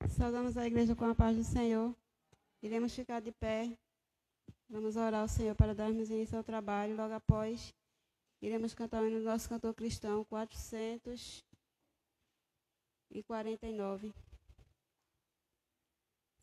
Saudamos a igreja com a paz do Senhor. Iremos ficar de pé. Vamos orar ao Senhor para darmos início ao trabalho. Logo após, iremos cantar o hino do nosso cantor cristão 449.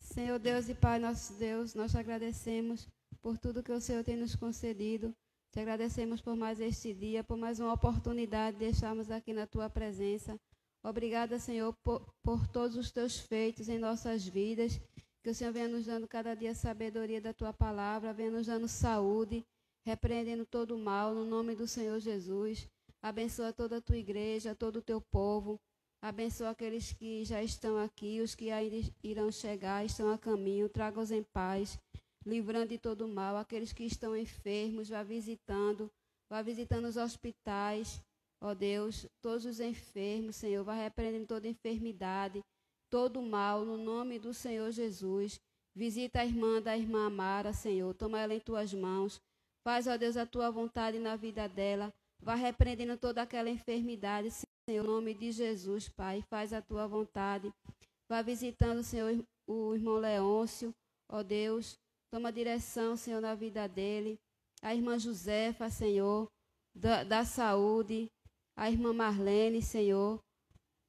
Senhor Deus e Pai, nosso Deus, nós te agradecemos por tudo que o Senhor tem nos concedido. Te agradecemos por mais este dia, por mais uma oportunidade de estarmos aqui na tua presença. Obrigada, Senhor, por todos os teus feitos em nossas vidas. Que o Senhor venha nos dando cada dia sabedoria da tua palavra, venha nos dando saúde, repreendendo todo o mal, no nome do Senhor Jesus. Abençoa toda a tua igreja, todo o teu povo. Abençoa aqueles que já estão aqui, os que ainda irão chegar, estão a caminho. Traga-os em paz, livrando de todo o mal. Aqueles que estão enfermos, vá visitando os hospitais. Ó Deus, todos os enfermos, Senhor, vai repreendendo toda enfermidade, todo mal, no nome do Senhor Jesus. Visita a irmã Amara, Senhor, toma ela em tuas mãos. Faz, ó Deus, a tua vontade na vida dela. Vai repreendendo toda aquela enfermidade, Senhor, no nome de Jesus, Pai. Faz a tua vontade. Vai visitando, Senhor, o irmão Leôncio, ó Deus. Toma direção, Senhor, na vida dele. A irmã Josefa, Senhor, da saúde. A irmã Marlene, Senhor,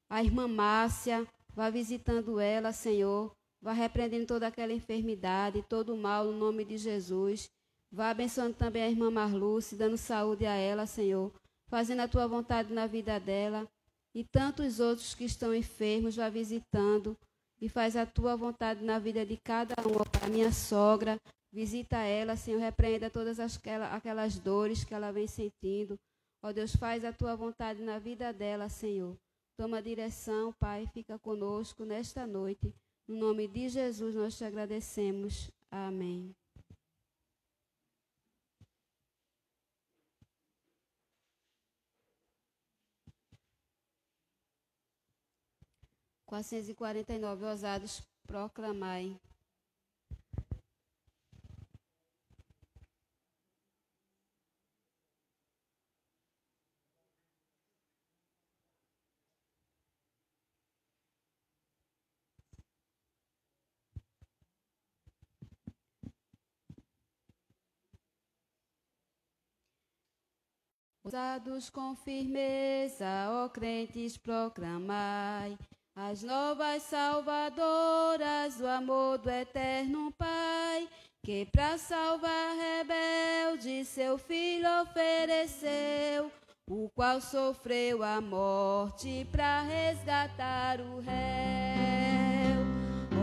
a irmã Márcia, vai visitando ela, Senhor, vai repreendendo toda aquela enfermidade, todo o mal, no nome de Jesus. Vai abençoando também a irmã Marluce, dando saúde a ela, Senhor, fazendo a tua vontade na vida dela. E tantos outros que estão enfermos, vai visitando e faz a tua vontade na vida de cada um. A minha sogra, visita ela, Senhor, repreenda todas aquelas dores que ela vem sentindo. Ó Deus, faz a tua vontade na vida dela, Senhor. Toma direção, Pai, fica conosco nesta noite. No nome de Jesus nós te agradecemos. Amém. (449) Ousados proclamai. Ousados com firmeza, ó crentes, proclamai as novas salvadoras do amor do eterno Pai, que para salvar rebelde seu filho ofereceu, o qual sofreu a morte para resgatar o réu.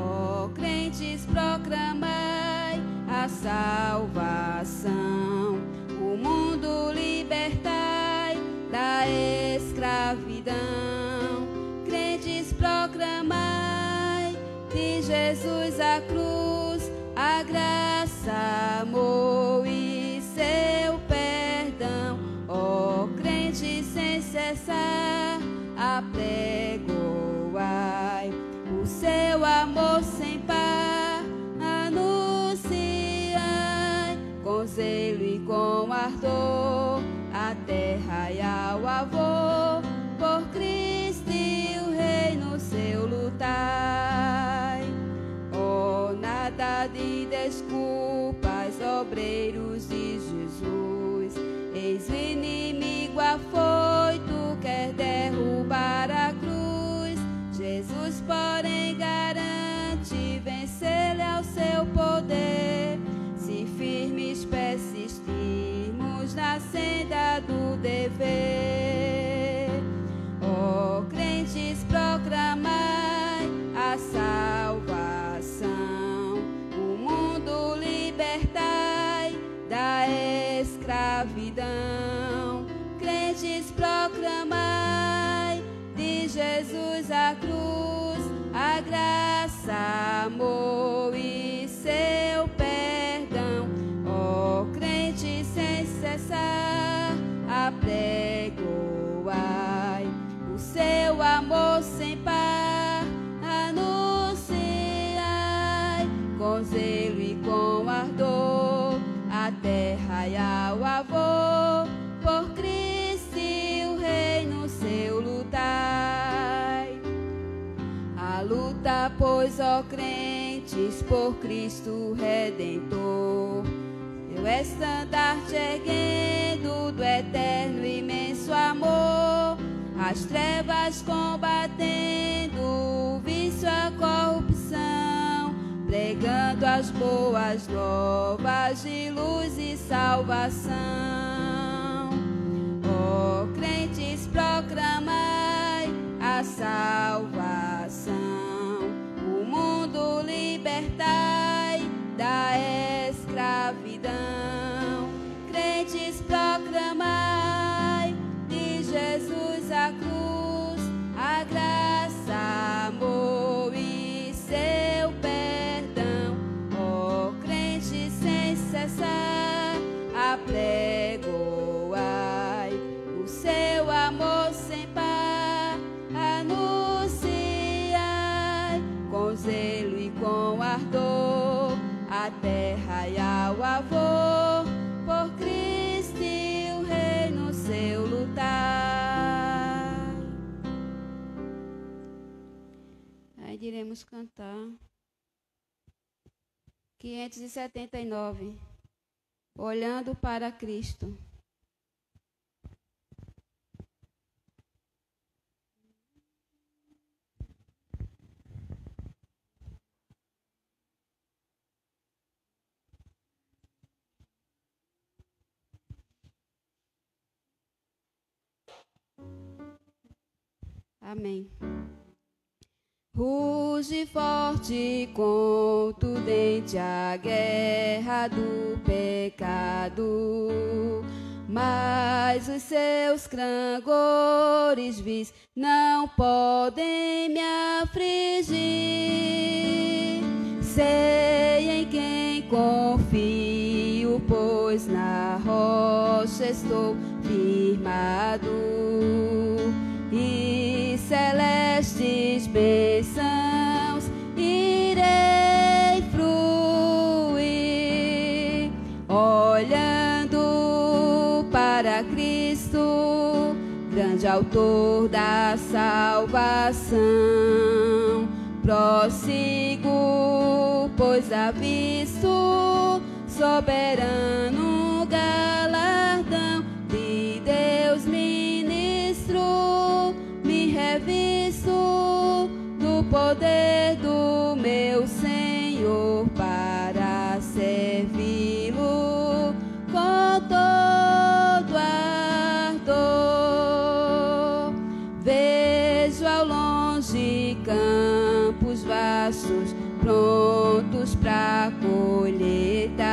Ó crentes, proclamai a salvação, o mundo libertai da escravidão. Crentes, proclamai de Jesus a cruz, a graça, amor e seu perdão. Ó crentes, sem cessar apregoai o seu amor sem par, anunciai com zelo e com ardor a terra e ao avô, por Cristo e o reino seu lutai. Oh, nada de desculpas, obreiros de Jesus, eis o inimigo afoito, quer derrubar a cruz. Jesus, porém, garante vencer-lhe ao seu poder, se firmes persistirmos na senda do dever. Ó crentes, proclamai a salvação, o mundo libertai da escravidão. Crentes, proclamai de Jesus a cruz, a graça, amor e seu perdão. Ó crentes, sem cessar apregoai o seu amor sem par, anunciai com zelo e com ardor a terra e ao avô, por Cristo e o reino seu lutai. A luta por pois, ó crentes, por Cristo Redentor, teu estandarte erguendo do eterno e imenso amor, as trevas combatendo, o vício, a corrupção, pregando as boas novas de luz e salvação. Ó crentes, proclamai a salvação, o mundo libertai da escravidão. Crentes, proclamai de Jesus a cruz, a graça, amor e seu perdão. Ó crentes, sem cessar apregoai o seu amor sem par, anunciai com zelo e com ardor a terra e ao avô, por Cristo e o reino seu lutar. Aí iremos cantar 579, olhando para Cristo. Amém. Ruge forte, contundente a guerra do pecado, mas os seus clangores vis não podem me afligir. Sei em quem confio, pois na rocha estou firmado, e celestes bênçãos irei fruir, olhando para Cristo, grande autor da salvação. Prossigo, pois avisto soberano galardão de Deus ministro, me revisto do poder do meu Senhor para servi-lo com todo ardor. Vejo ao longe campos vastos prontos para colheita,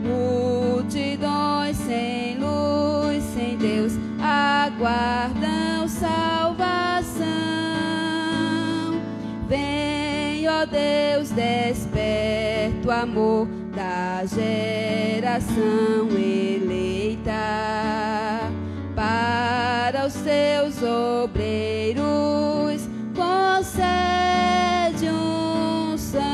multidões sem luz, sem Deus, aguardam salvação. Vem, ó Deus, desperta o amor da geração eleita, para os teus obreiros concede unção,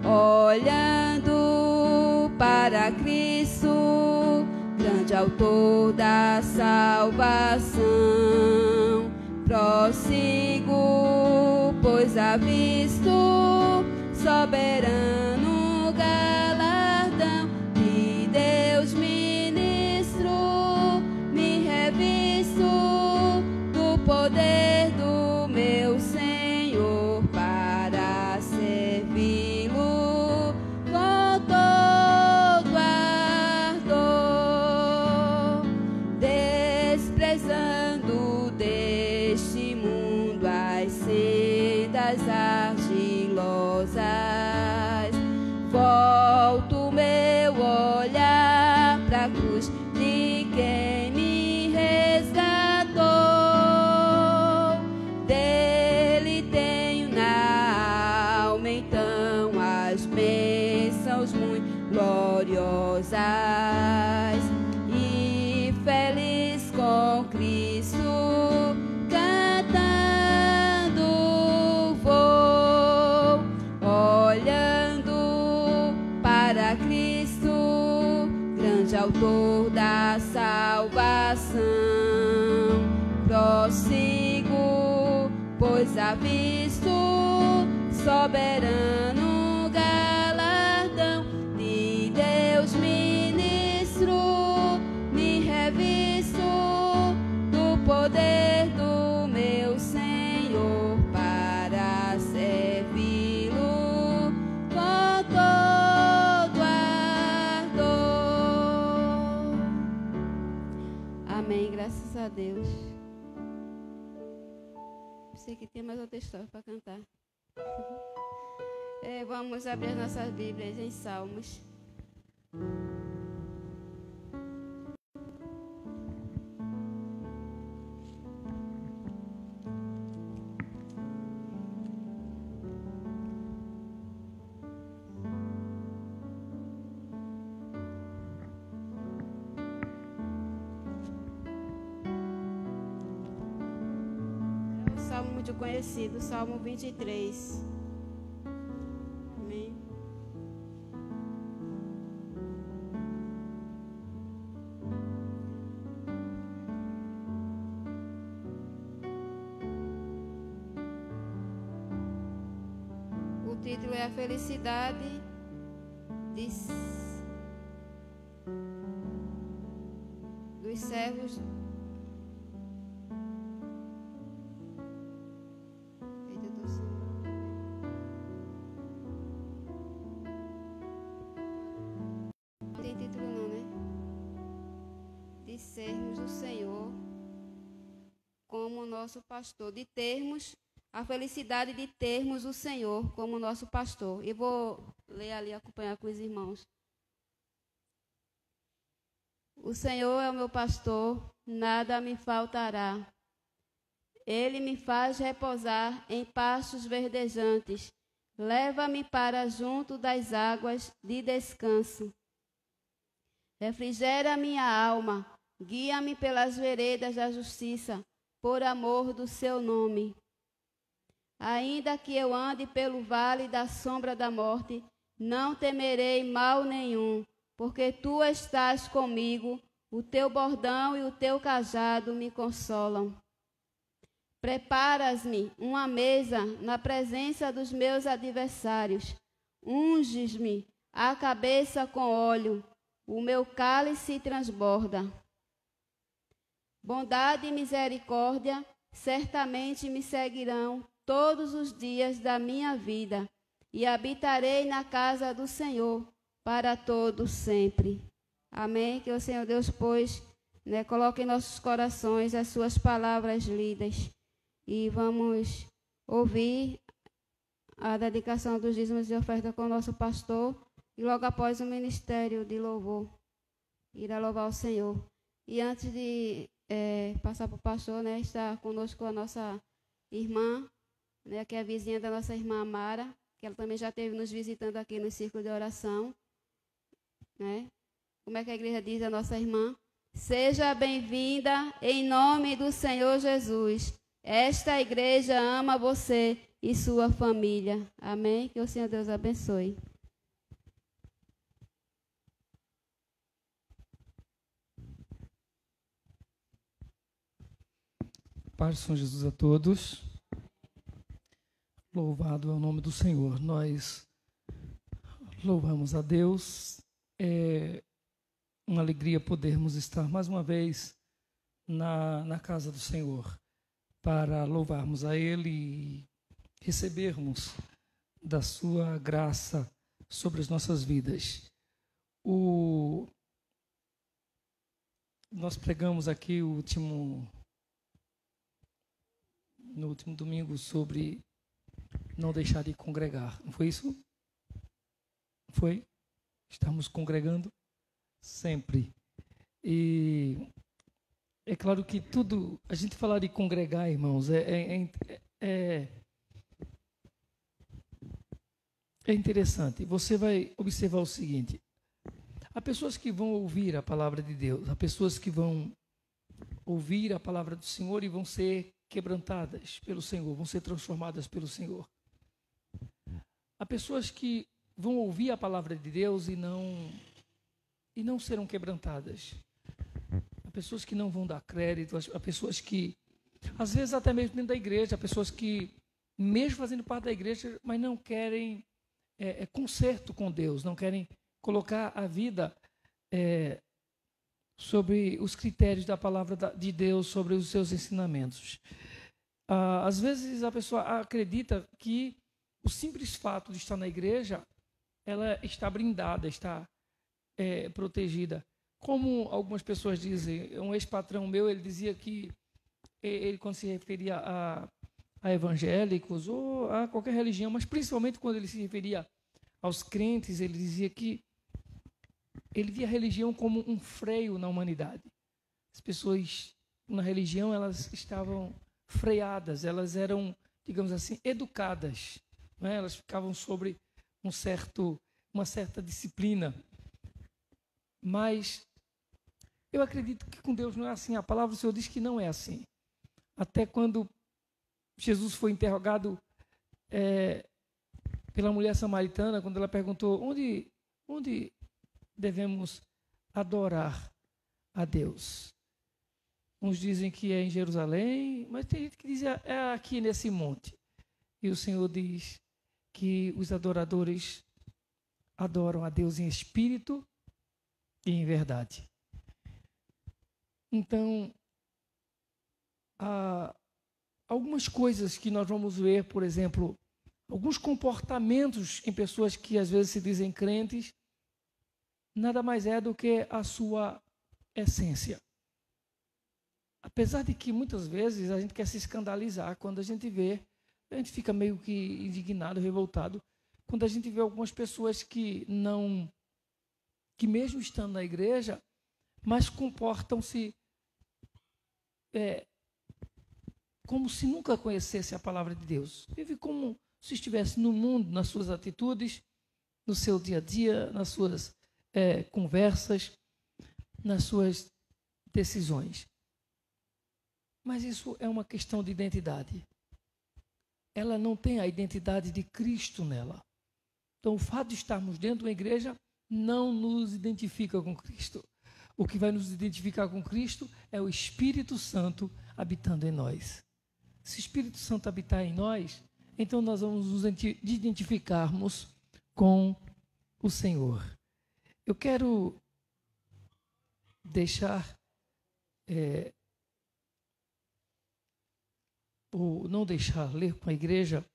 olhando para Cristo, grande autor da salvação. Prossigo, pois avisto soberano galardão de Deus ministro, me revisto do poder do meu Senhor para servi-lo com todo ardor, desprezando deste mundo as sendas argilosas. Volto meu olhar pra cruz de quem me resgatou. Dele tenho na alma então as bênçãos muito gloriosas, e feliz com Cristo cantando vou, olhando para Cristo, grande autor da salvação. Prossigo, pois visto, soberano galardão de Deus ministro, me revisto do poder do meu Senhor para servi-lo com todo ardor. Amém, graças a Deus. Sei que tem mais outra história para cantar. Vamos abrir as nossas Bíblias em Salmos. Salmo muito conhecido, Salmo 23. Amém. O título é A Felicidade dos Servos sermos o Senhor como nosso pastor, de termos a felicidade de termos o Senhor como nosso pastor. E vou ler ali, acompanhar com os irmãos. O Senhor é o meu pastor, nada me faltará. Ele me faz repousar em pastos verdejantes, leva-me para junto das águas de descanso. Refrigera minha alma, guia-me pelas veredas da justiça, por amor do seu nome. Ainda que eu ande pelo vale da sombra da morte, não temerei mal nenhum, porque tu estás comigo, o teu bordão e o teu cajado me consolam. Preparas-me uma mesa na presença dos meus adversários, unges-me a cabeça com óleo, o meu cálice transborda. Bondade e misericórdia certamente me seguirão todos os dias da minha vida, e habitarei na casa do Senhor para todo sempre. Amém? Que o Senhor Deus, pois, coloque em nossos corações as suas palavras lidas. E vamos ouvir a dedicação dos dízimos e oferta com o nosso pastor, e logo após o ministério de louvor, irá louvar o Senhor. E antes de passar para o pastor, está conosco a nossa irmã, que é a vizinha da nossa irmã Amara, que ela também já esteve nos visitando aqui no círculo de oração. Como é que a igreja diz a nossa irmã? Seja bem-vinda em nome do Senhor Jesus. Esta igreja ama você e sua família. Amém? Que o Senhor Deus abençoe. Paz do Senhor Jesus a todos. Louvado é o nome do Senhor. Nós louvamos a Deus. É uma alegria podermos estar mais uma vez na casa do Senhor para louvarmos a Ele e recebermos da sua graça sobre as nossas vidas. Nós pregamos aqui no último domingo sobre não deixar de congregar. Não foi isso? Foi? Estamos congregando sempre. E é claro que tudo, a gente falar de congregar, irmãos, é interessante. Você vai observar o seguinte: há pessoas que vão ouvir a palavra de Deus, há pessoas que vão ouvir a palavra do Senhor e vão ser quebrantadas pelo Senhor, vão ser transformadas pelo Senhor. Há pessoas que vão ouvir a palavra de Deus e não serão quebrantadas. Há pessoas que não vão dar crédito, há pessoas que, às vezes até mesmo dentro da igreja, há pessoas que mesmo fazendo parte da igreja, mas não querem conserto com Deus, não querem colocar a vida sobre os critérios da palavra de Deus, sobre os seus ensinamentos. Às vezes a pessoa acredita que o simples fato de estar na igreja, ela está blindada, está protegida. Como algumas pessoas dizem, um ex-patrão meu, ele dizia que ele, quando se referia a evangélicos ou a qualquer religião, mas principalmente quando ele se referia aos crentes, ele dizia que ele via a religião como um freio na humanidade. As pessoas na religião, elas estavam freadas, elas eram, digamos assim, educadas, né? Elas ficavam sobre uma certa disciplina. Mas eu acredito que com Deus não é assim. A palavra do Senhor diz que não é assim. Até quando Jesus foi interrogado pela mulher samaritana, quando ela perguntou onde devemos adorar a Deus. Uns dizem que é em Jerusalém, mas tem gente que diz é aqui nesse monte. E o Senhor diz que os adoradores adoram a Deus em espírito e em verdade. Então, há algumas coisas que nós vamos ver, por exemplo, alguns comportamentos em pessoas que às vezes se dizem crentes, nada mais é do que a sua essência. Apesar de que muitas vezes a gente quer se escandalizar quando a gente vê, a gente fica meio que indignado, revoltado, quando a gente vê algumas pessoas que mesmo estando na igreja, mas comportam-se como se nunca conhecesse a palavra de Deus. Vive como se estivesse no mundo, nas suas atitudes, no seu dia a dia, nas suas conversas, nas suas decisões. Mas isso é uma questão de identidade. Ela não tem a identidade de Cristo nela. Então, o fato de estarmos dentro de uma igreja não nos identifica com Cristo. O que vai nos identificar com Cristo é o Espírito Santo habitando em nós. Se o Espírito Santo habitar em nós, então nós vamos nos identificarmos com o Senhor. Eu quero deixar, ou não deixar, ler com a igreja,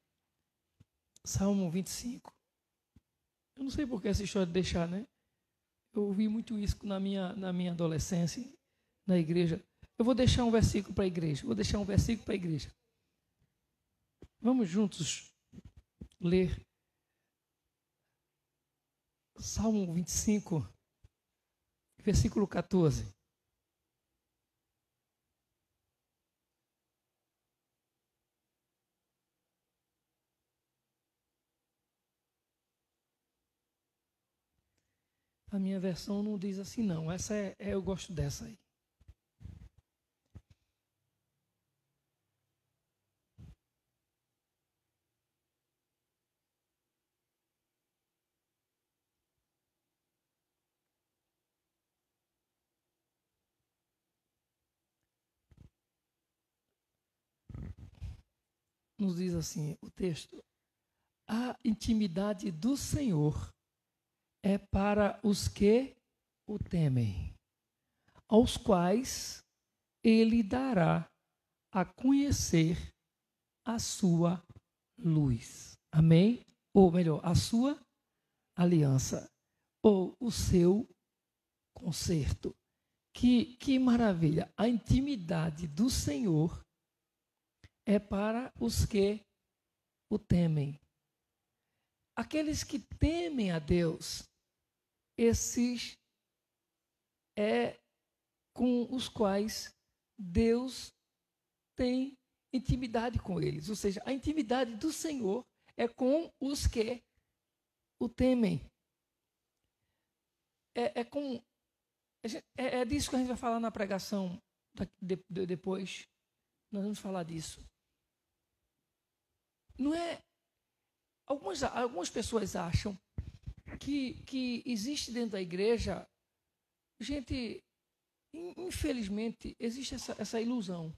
Salmo 25. Eu não sei por que essa história de deixar, né? Eu ouvi muito isso na minha adolescência, na igreja. Eu vou deixar um versículo para a igreja. Vamos juntos ler Salmo 25, versículo 14. A minha versão não diz assim, não. Essa eu gosto dessa aí. Nos diz assim o texto: a intimidade do Senhor é para os que o temem, aos quais ele dará a conhecer a sua luz. Amém? Ou melhor, a sua aliança, ou o seu conserto. Que maravilha! A intimidade do Senhor é para os que o temem. Aqueles que temem a Deus, esses com os quais Deus tem intimidade com eles. Ou seja, a intimidade do Senhor é com os que o temem. É disso que a gente vai falar na pregação depois. Nós vamos falar disso. Não é? Algumas pessoas acham que existe dentro da igreja, gente, infelizmente, existe essa ilusão.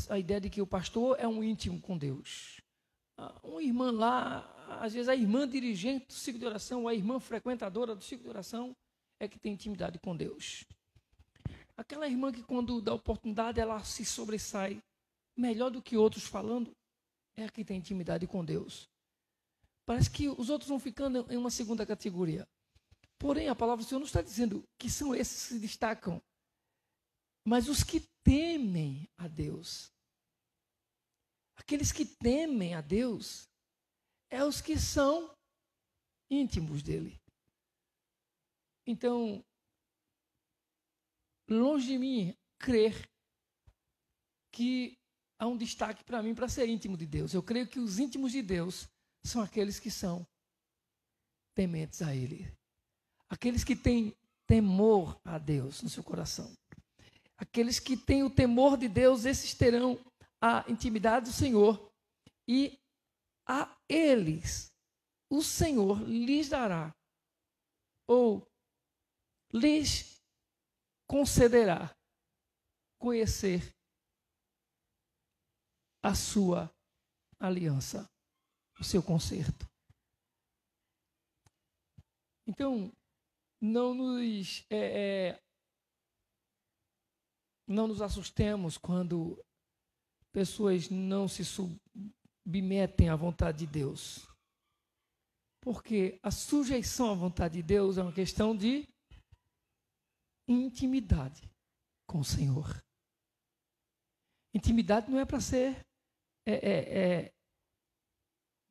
a ideia de que o pastor é um íntimo com Deus. Uma irmã lá, às vezes a irmã dirigente do ciclo de oração, a irmã frequentadora do ciclo de oração, é que tem intimidade com Deus. Aquela irmã que quando dá oportunidade, ela se sobressai melhor do que outros falando, é a que tem intimidade com Deus. Parece que os outros vão ficando em uma segunda categoria. Porém, a palavra do Senhor não está dizendo que são esses que se destacam, mas os que temem a Deus. Aqueles que temem a Deus é os que são íntimos dele. Então, longe de mim crer que há um destaque para mim para ser íntimo de Deus. Eu creio que os íntimos de Deus são aqueles que são tementes a Ele. Aqueles que têm temor a Deus no seu coração. Aqueles que têm o temor de Deus, esses terão a intimidade do Senhor. E a eles, o Senhor lhes dará, ou lhes concederá, conhecer a sua aliança, o seu concerto. Então, não nos assustemos quando pessoas não se submetem à vontade de Deus. Porque a sujeição à vontade de Deus é uma questão de intimidade com o Senhor. Intimidade não é para ser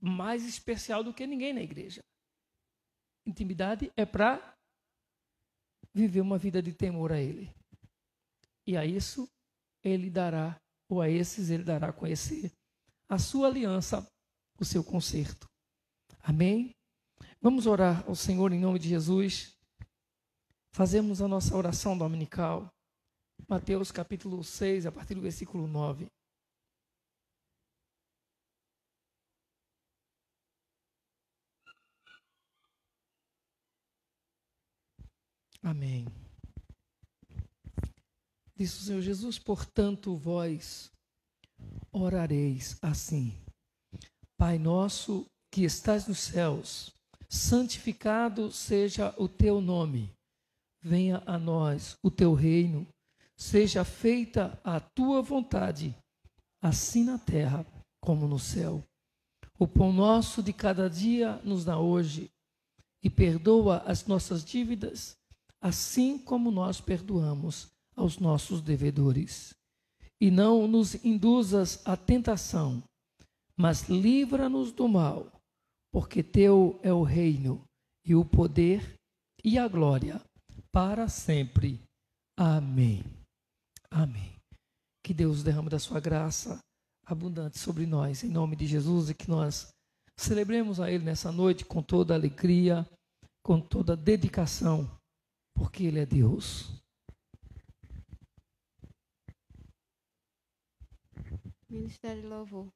mais especial do que ninguém na igreja. Intimidade é para viver uma vida de temor a Ele. E a isso Ele dará, ou a esses Ele dará a conhecer a sua aliança, o seu concerto. Amém? Vamos orar ao Senhor em nome de Jesus. Fazemos a nossa oração dominical. Mateus capítulo 6, a partir do versículo 9. Amém. Disse o Senhor Jesus: portanto, vós orareis assim: Pai nosso que estás nos céus, santificado seja o teu nome. Venha a nós o teu reino. Seja feita a tua vontade, assim na terra como no céu. O pão nosso de cada dia nos dá hoje, e perdoa as nossas dívidas, assim como nós perdoamos aos nossos devedores. E não nos induzas à tentação, mas livra-nos do mal, porque teu é o reino, e o poder, e a glória, para sempre. Amém. Amém. Que Deus derrame da sua graça abundante sobre nós, em nome de Jesus, e que nós celebremos a Ele nessa noite com toda alegria, com toda dedicação, porque Ele é Deus. Ministério de Louvor.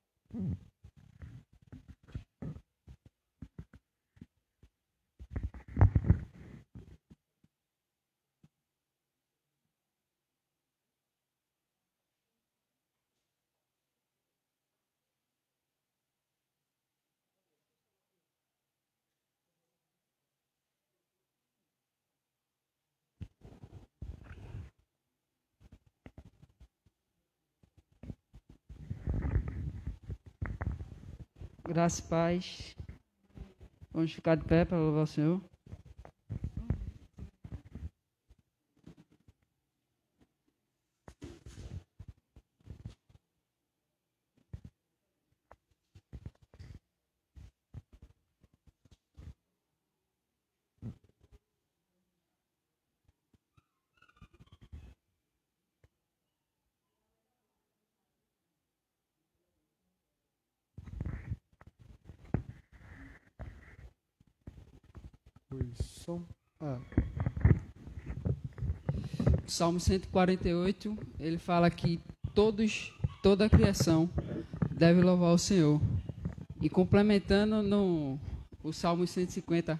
Graça e paz. Vamos ficar de pé para louvar o Senhor. Salmo 148, ele fala que toda a criação deve louvar o Senhor. E complementando o Salmo 150,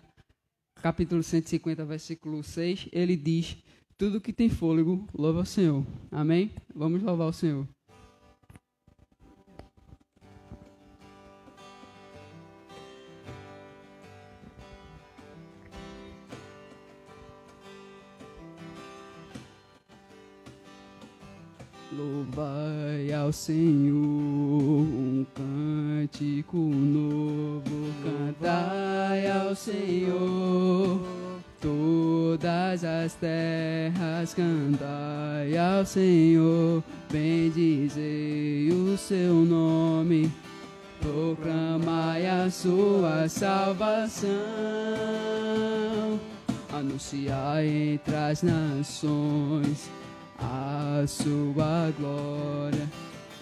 capítulo 150, versículo 6, ele diz: tudo que tem fôlego, louva o Senhor. Amém? Vamos louvar o Senhor. Louvai ao Senhor, um cântico novo, cantai ao Senhor, todas as terras, cantai ao Senhor, bendizei o seu nome, proclamai a sua salvação, anunciai entre as nações a sua glória,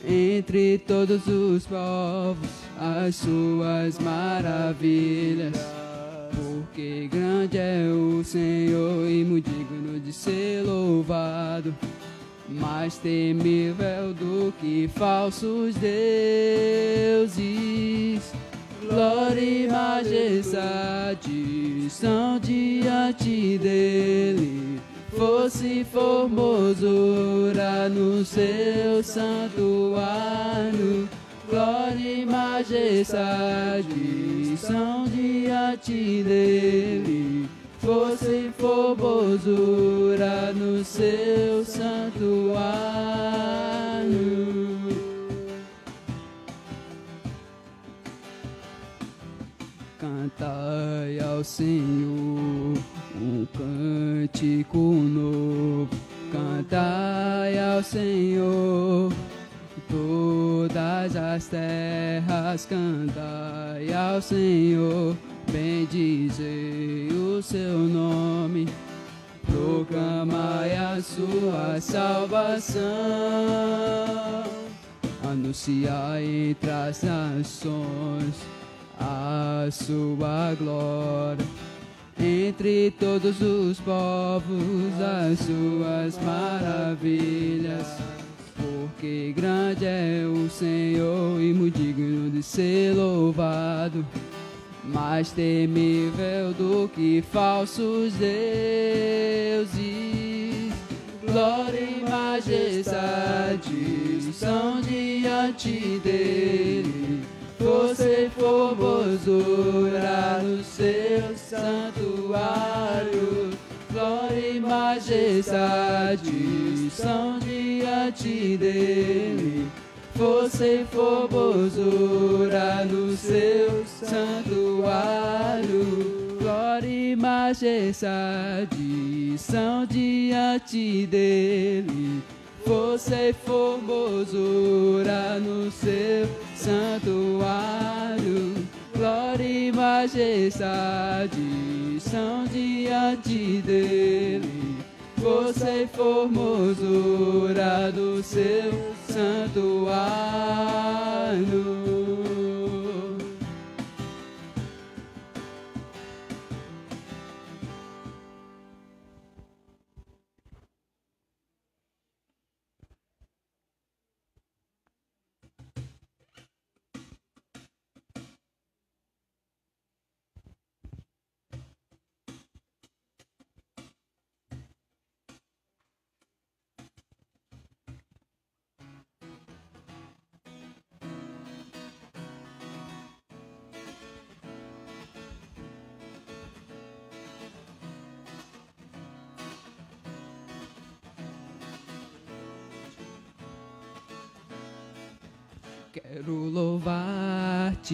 entre todos os povos as suas maravilhas, porque grande é o Senhor e muito digno de ser louvado, mais temível do que falsos deuses. Glória e majestade são diante dele, fosse formosura no seu santuário. Glória e majestade são diante dele, fosse formosura no seu santuário. Cantai ao Senhor um cântico novo, cantai ao Senhor, todas as terras, cantai ao Senhor, bendizei o seu nome, proclamai a sua salvação, anunciai entre as nações a sua glória, entre todos os povos as suas maravilhas, porque grande é o Senhor e muito digno de ser louvado, mais temível do que falsos deuses. Glória e majestade são diante dele, fosse formosura no seu santuário. Glória e majestade são diante dele, fosse formosura no seu santuário. Glória e majestade são diante dele, fosse formosura no seu santuário. Glória e majestade são diante dele, fosse formosura do seu santuário. Quero louvar-te,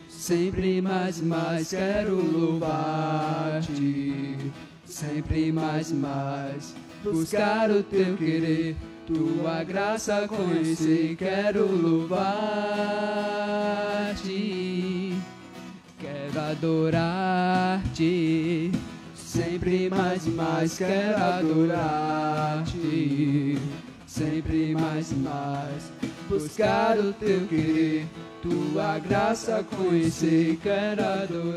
sempre mais e mais quero louvar-te, sempre mais e mais buscar o teu querer, tua graça conhecer, quero louvar-te, quero adorar-te, sempre mais e mais quero adorar-te, sempre mais e mais buscar o teu querer, tua graça conhecer, quero adorar-te.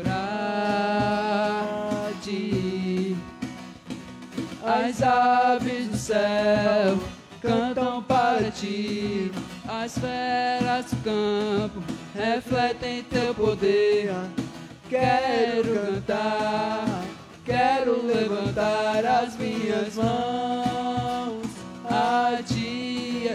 As aves do céu cantam para ti, as feras do campo refletem teu poder. Quero cantar, quero levantar as minhas mãos a ti.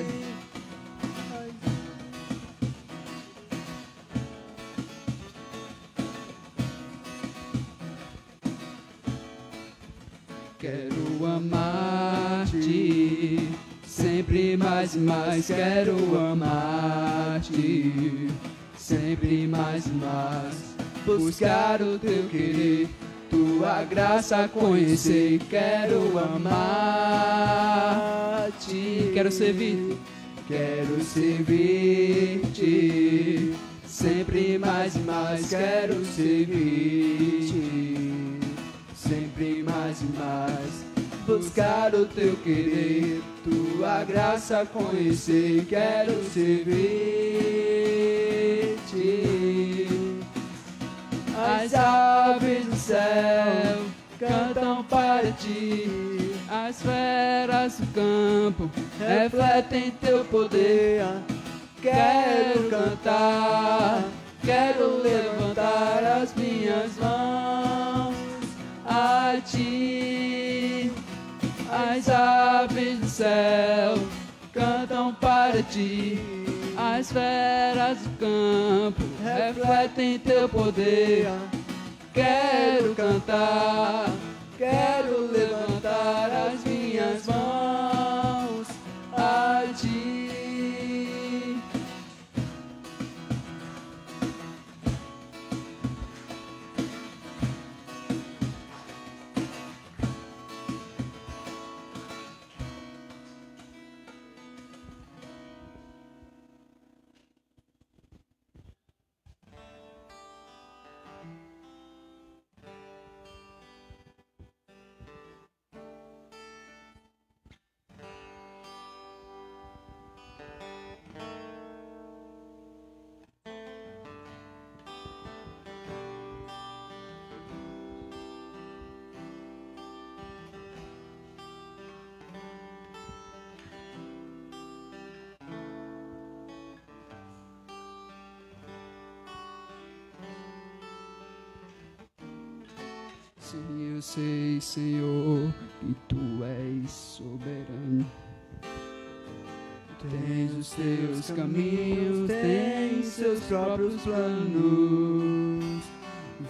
Quero amar-te, sempre Sempre mais e mais quero amar-te, sempre mais e mais buscar o teu querer, tua graça conhecer. Quero amar-te, quero servir-te, sempre mais e mais quero servir-te, sempre mais e mais buscar o teu querer, tua graça conhecer. Quero servir-te. As aves do céu cantam para ti, as feras do campo refletem teu poder. Quero cantar, quero levantar as minhas mãos a ti. As aves do céu cantam para ti, as feras do campo refletem teu poder. Quero cantar, quero levantar as minhas mãos a ti. Sim, eu sei, Senhor, que Tu és soberano. Tens os Teus caminhos, tens Seus próprios planos.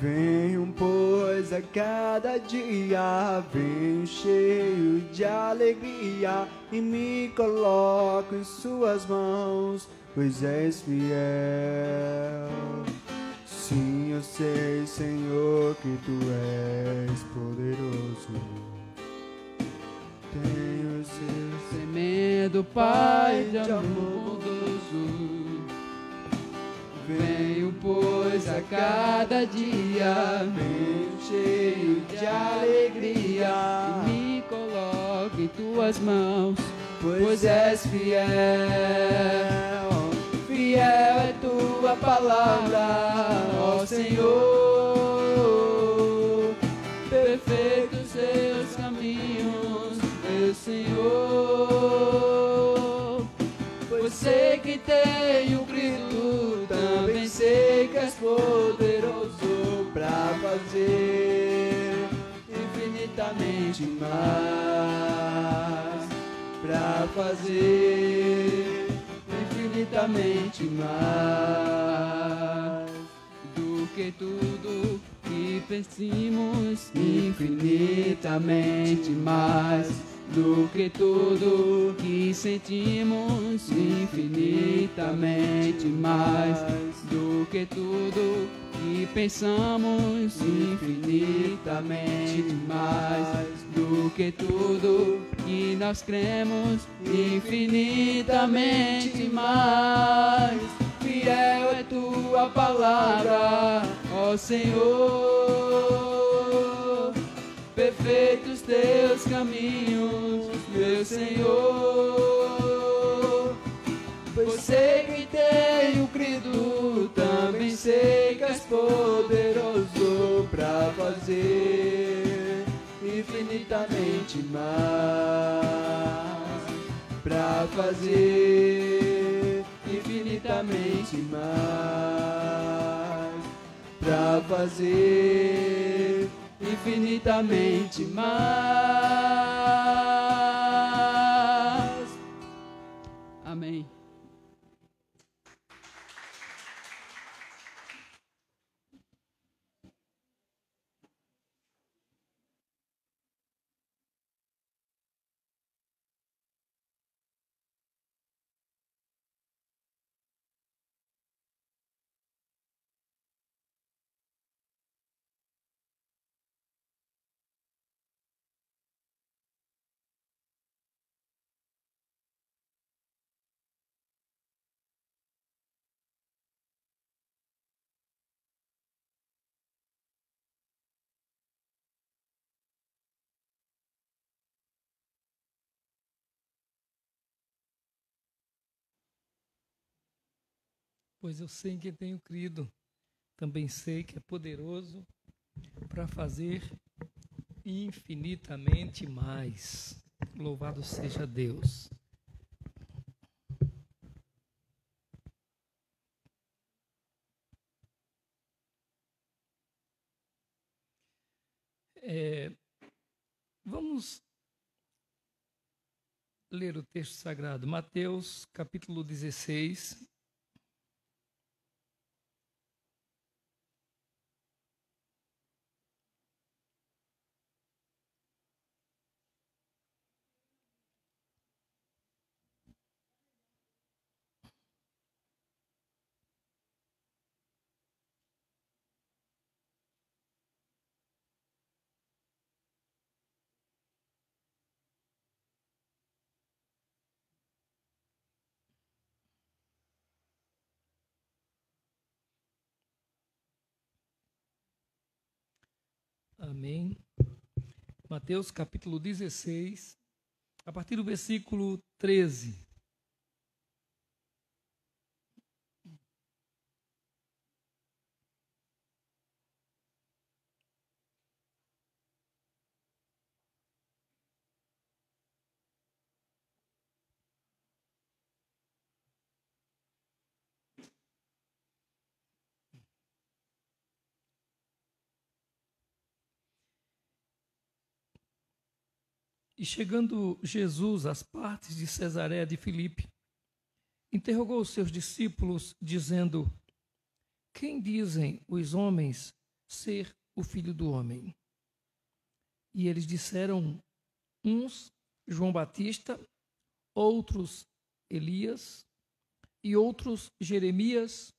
Venho, pois, a cada dia, venho cheio de alegria e me coloco em Suas mãos, pois és fiel. Sim, eu sei, Senhor, que Tu és poderoso. Tenho Seus Temendo, Pai de amor bondoso. Venho, pois, a cada dia, venho cheio de alegria e me coloco em Tuas mãos, pois és fiel. Fiel é Tua palavra, ó Senhor. Perfeitos Teus caminhos, meu Senhor. Pois sei que tenho crido, também sei que és poderoso pra fazer infinitamente mais, pra fazer infinitamente mais do que tudo que pensamos, infinitamente mais do que tudo que sentimos, infinitamente mais do que tudo que pensamos, infinitamente mais do que tudo que nós cremos, infinitamente mais. Fiel é Tua palavra, ó Senhor. Perfeitos Teus caminhos, meu Senhor. Pois sei que tenho crido, também sei que és poderoso pra fazer infinitamente mais, pra fazer infinitamente mais, pra fazer infinitamente mais. Amém. pois eu sei em quem tenho crido. Também sei que é poderoso para fazer infinitamente mais. Louvado seja Deus. Vamos ler o texto sagrado, Mateus capítulo 16. Amém. Mateus capítulo 16, a partir do versículo 13. E chegando Jesus às partes de Cesareia de Filipe, interrogou os seus discípulos, dizendo: Quem dizem os homens ser o Filho do Homem? E eles disseram, uns João Batista, outros Elias, e outros Jeremias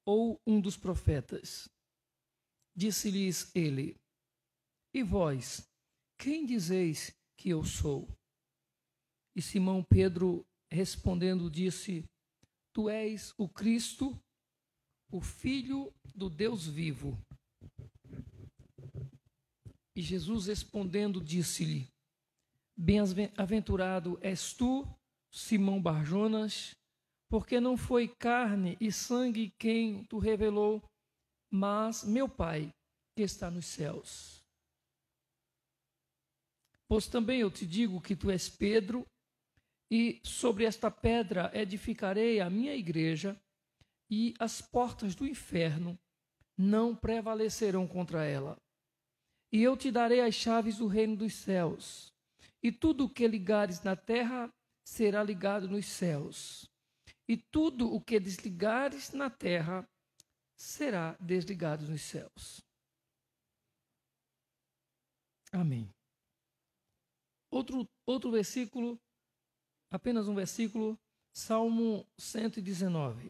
ou um dos profetas. Disse-lhes ele: E vós, quem dizeis que eu sou? E Simão Pedro respondendo disse: Tu és o Cristo, o Filho do Deus vivo. E Jesus respondendo disse-lhe: Bem-aventurado és tu, Simão Barjonas, porque não foi carne e sangue quem tu revelou, mas meu Pai que está nos céus. Pois também eu te digo que tu és Pedro, e sobre esta pedra edificarei a minha igreja, e as portas do inferno não prevalecerão contra ela. E eu te darei as chaves do reino dos céus, e tudo o que ligares na terra será ligado nos céus, e tudo o que desligares na terra será desligado nos céus. Amém. Outro versículo, apenas um versículo, Salmo 119.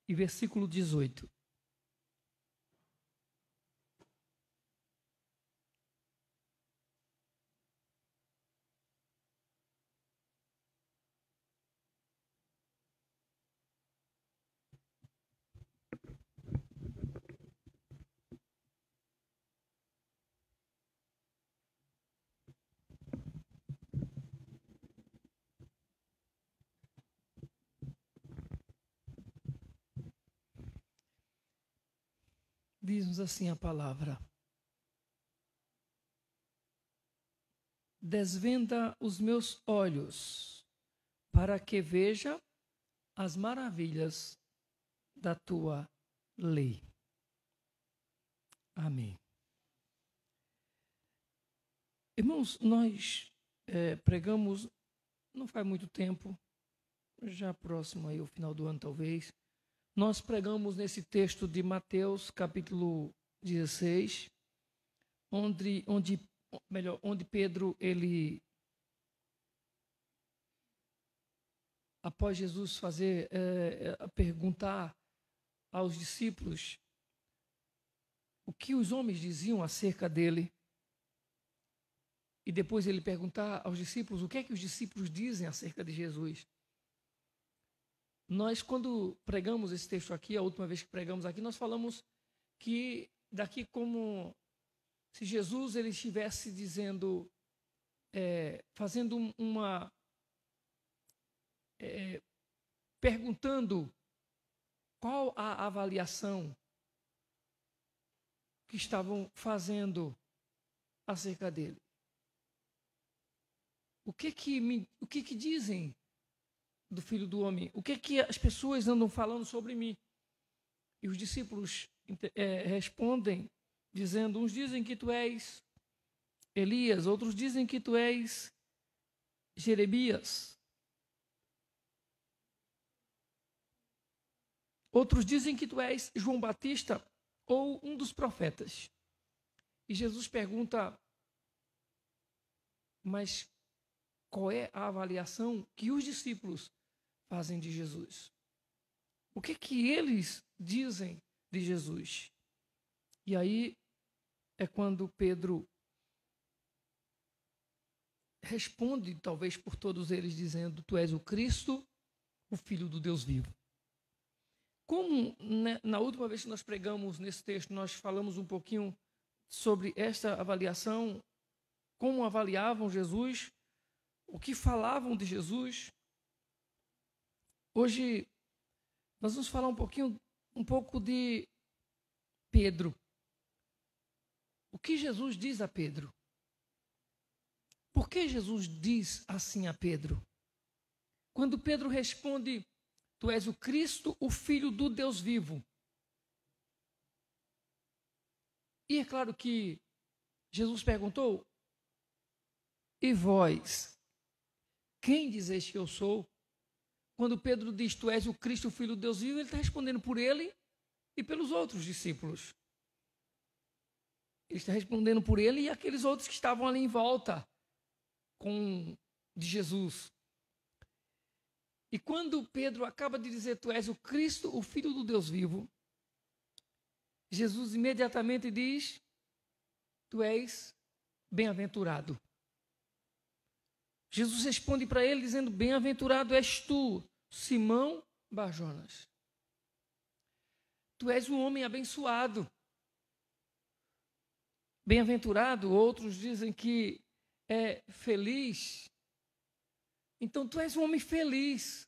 E versículo 18. Diz-nos assim a palavra: Desvenda os meus olhos, para que veja as maravilhas da tua lei. Amém. Irmãos, nós pregamos, não faz muito tempo, já próximo aí ao final do ano talvez, nós pregamos nesse texto de Mateus, capítulo 16, onde Pedro, ele, após Jesus perguntar aos discípulos o que os homens diziam acerca dele, e depois ele perguntar aos discípulos o que é que os discípulos dizem acerca de Jesus. Nós, quando pregamos esse texto aqui, a última vez que pregamos aqui, nós falamos que daqui como se Jesus ele estivesse dizendo, fazendo perguntando qual a avaliação que estavam fazendo acerca dele. O que dizem do Filho do Homem? O que as pessoas andam falando sobre mim? E os discípulos respondem, dizendo, uns dizem que tu és Elias, outros dizem que tu és Jeremias. Outros dizem que tu és João Batista ou um dos profetas. E Jesus pergunta, mas qual é a avaliação que os discípulos fazem de Jesus? O que eles dizem de Jesus? E aí é quando Pedro responde, talvez por todos eles, dizendo, tu és o Cristo, o Filho do Deus vivo. Como na última vez que nós pregamos nesse texto, nós falamos um pouquinho sobre esta avaliação, como avaliavam Jesus, o que falavam de Jesus. Hoje nós vamos falar um pouco de Pedro. O que Jesus diz a Pedro? Por que Jesus diz assim a Pedro? Quando Pedro responde, tu és o Cristo, o Filho do Deus vivo. E é claro que Jesus perguntou, e vós, quem dizeis que eu sou? Quando Pedro diz, tu és o Cristo, o Filho do Deus vivo, ele está respondendo por ele e pelos outros discípulos. Ele está respondendo por ele e aqueles outros que estavam ali em volta de Jesus. E quando Pedro acaba de dizer, tu és o Cristo, o Filho do Deus vivo, Jesus imediatamente diz, tu és bem-aventurado. Jesus responde para ele dizendo, bem-aventurado és tu, Simão Barjonas. Tu és um homem abençoado. Bem-aventurado, outros dizem que é feliz. Então, tu és um homem feliz.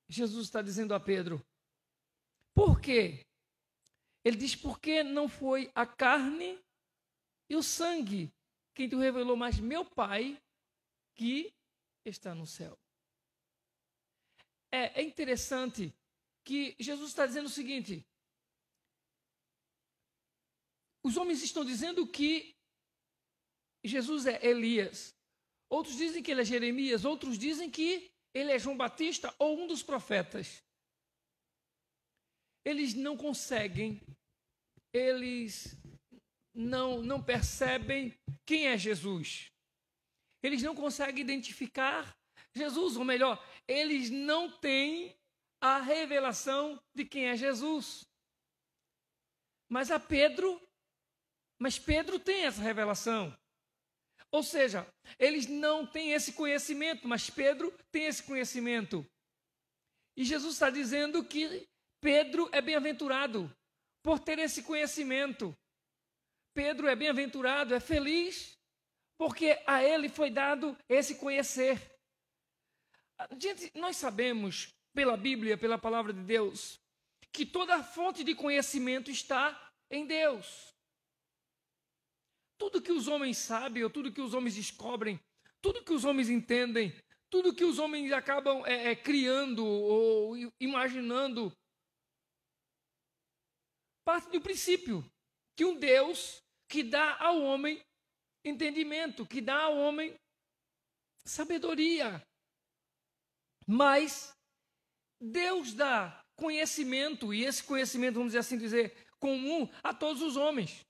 Jesus está dizendo a Pedro. Por quê? Ele diz, porque não foi a carne e o sangue quem te revelou, mas meu Pai que está no céu. É interessante que Jesus está dizendo o seguinte, os homens estão dizendo que Jesus é Elias, outros dizem que ele é Jeremias, outros dizem que ele é João Batista ou um dos profetas. Eles não conseguem, eles não percebem quem é Jesus. Eles não conseguem identificar Jesus, ou melhor, eles não têm a revelação de quem é Jesus. Mas Pedro tem essa revelação. Ou seja, eles não têm esse conhecimento, mas Pedro tem esse conhecimento. E Jesus está dizendo que Pedro é bem-aventurado por ter esse conhecimento. Pedro é bem-aventurado, é feliz, porque a ele foi dado esse conhecer. Gente, nós sabemos, pela Bíblia, pela palavra de Deus, que toda a fonte de conhecimento está em Deus. Tudo que os homens sabem, ou tudo que os homens descobrem, tudo que os homens entendem, tudo que os homens acabam criando ou imaginando, parte do princípio que um Deus que dá ao homem entendimento, que dá ao homem sabedoria. Mas Deus dá conhecimento, e esse conhecimento, vamos dizer, comum a todos os homens.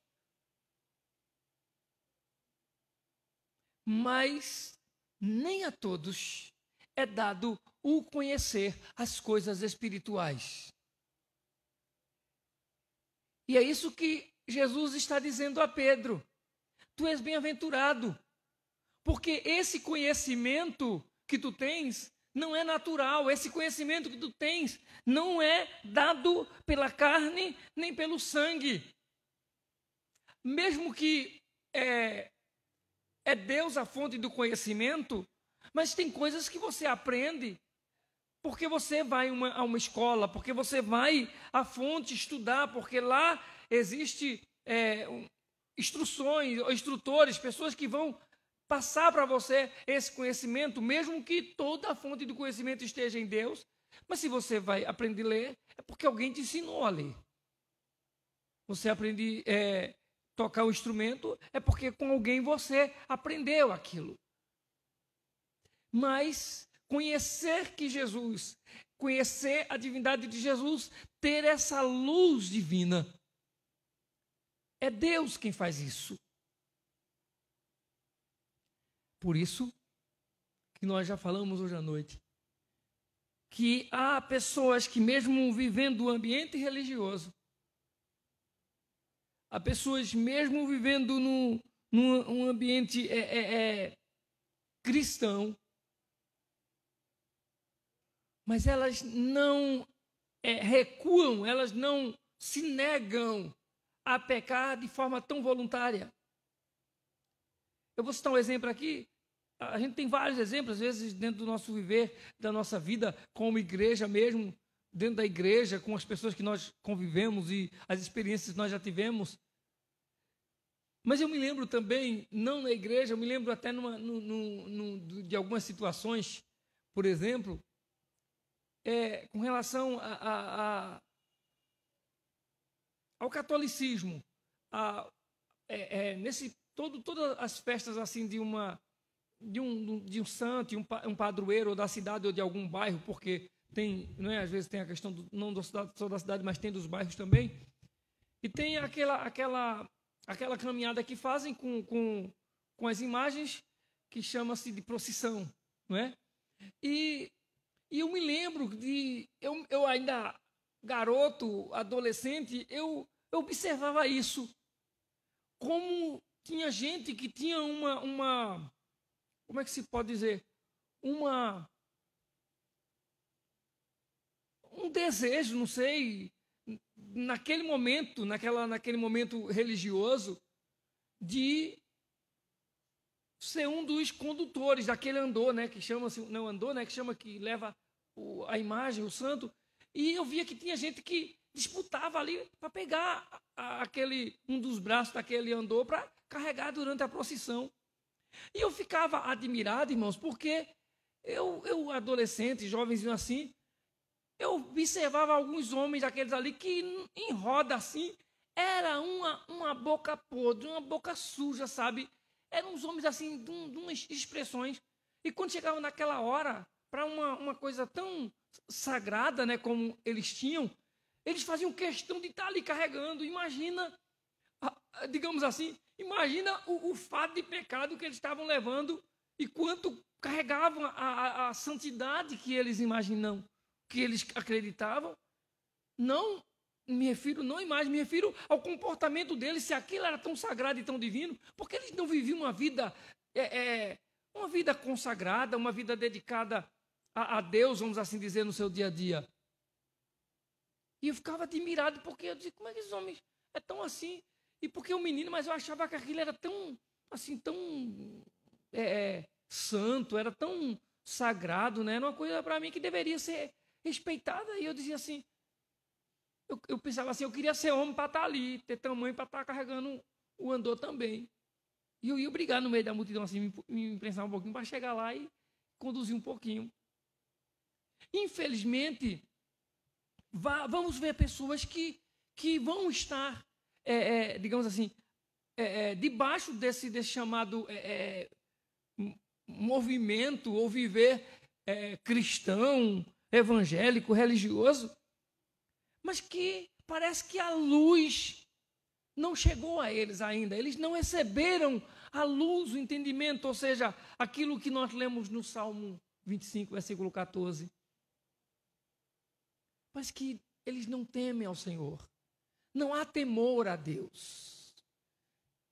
Mas nem a todos é dado o conhecer as coisas espirituais. E é isso que Jesus está dizendo a Pedro. Tu és bem-aventurado, porque esse conhecimento que tu tens não é natural, esse conhecimento que tu tens não é dado pela carne nem pelo sangue. Mesmo que é Deus a fonte do conhecimento, Mas tem coisas que você aprende porque você vai a uma escola, porque você vai à fonte estudar, porque lá existe instruções, instrutores, pessoas que vão passar para você esse conhecimento, mesmo que toda a fonte do conhecimento esteja em Deus. Mas se você vai aprender a ler, é porque alguém te ensinou a ler. Você aprende a tocar o instrumento, é porque com alguém você aprendeu aquilo. Mas conhecer que Jesus, conhecer a divindade de Jesus, ter essa luz divina, é Deus quem faz isso. Por isso que nós já falamos hoje à noite, que há pessoas que mesmo vivendo o ambiente religioso, há pessoas mesmo vivendo num ambiente cristão, mas elas não recuam, elas não se negam a pecar de forma tão voluntária. Eu vou citar um exemplo aqui. A gente tem vários exemplos, às vezes, dentro do nosso viver, da nossa vida, como igreja mesmo, dentro da igreja, com as pessoas que nós convivemos e as experiências que nós já tivemos. Mas eu me lembro também, não na igreja, eu me lembro até de algumas situações, por exemplo, com relação ao catolicismo, todas as festas assim de um santo, um padroeiro da cidade ou de algum bairro, porque tem, não é, às vezes tem a questão não só da cidade, mas tem dos bairros também, e tem aquela caminhada que fazem com as imagens que chama-se de procissão, não é? E eu me lembro eu ainda garoto, adolescente, eu observava isso, como tinha gente que tinha como é que se pode dizer? Um desejo, não sei, naquele momento religioso, de ser um dos condutores daquele andor, né, que chama-se, não andor, né, que chama, que leva a imagem, o santo. E eu via que tinha gente que disputava ali para pegar um dos braços daquele andor para carregar durante a procissão. E eu ficava admirado, irmãos, porque eu adolescente, jovenzinho assim, eu observava alguns homens, aqueles ali, que em roda assim, era uma boca podre, uma boca suja, sabe? Eram uns homens assim, de umas expressões. E quando chegava naquela hora, para uma coisa tão sagrada, né, como eles tinham, eles faziam questão de estar ali carregando. Imagina, digamos assim, imagina o fato de pecado que eles estavam levando e quanto carregavam a santidade que eles imaginam, que eles acreditavam. Não me refiro, não imagem, me refiro ao comportamento deles, se aquilo era tão sagrado e tão divino, porque eles não viviam uma vida consagrada, uma vida dedicada a Deus, vamos assim dizer, no seu dia a dia. E eu ficava admirado, porque eu dizia, como é que esses homens tão assim? E porque o menino, mas eu achava que aquilo era tão, assim, tão santo, era tão sagrado, né? Era uma coisa para mim que deveria ser respeitada. E eu dizia assim, eu pensava assim, eu queria ser homem para estar ali, ter tamanho para estar carregando o andor também. E eu ia brigar no meio da multidão, assim, me imprensar um pouquinho para chegar lá e conduzir um pouquinho. Infelizmente, vamos ver pessoas que vão estar, digamos assim, debaixo desse chamado movimento ou viver cristão, evangélico, religioso, mas que parece que a luz não chegou a eles ainda. Eles não receberam a luz, o entendimento, ou seja, aquilo que nós lemos no Salmo 25, versículo 14. Mas que eles não temem ao Senhor. Não há temor a Deus.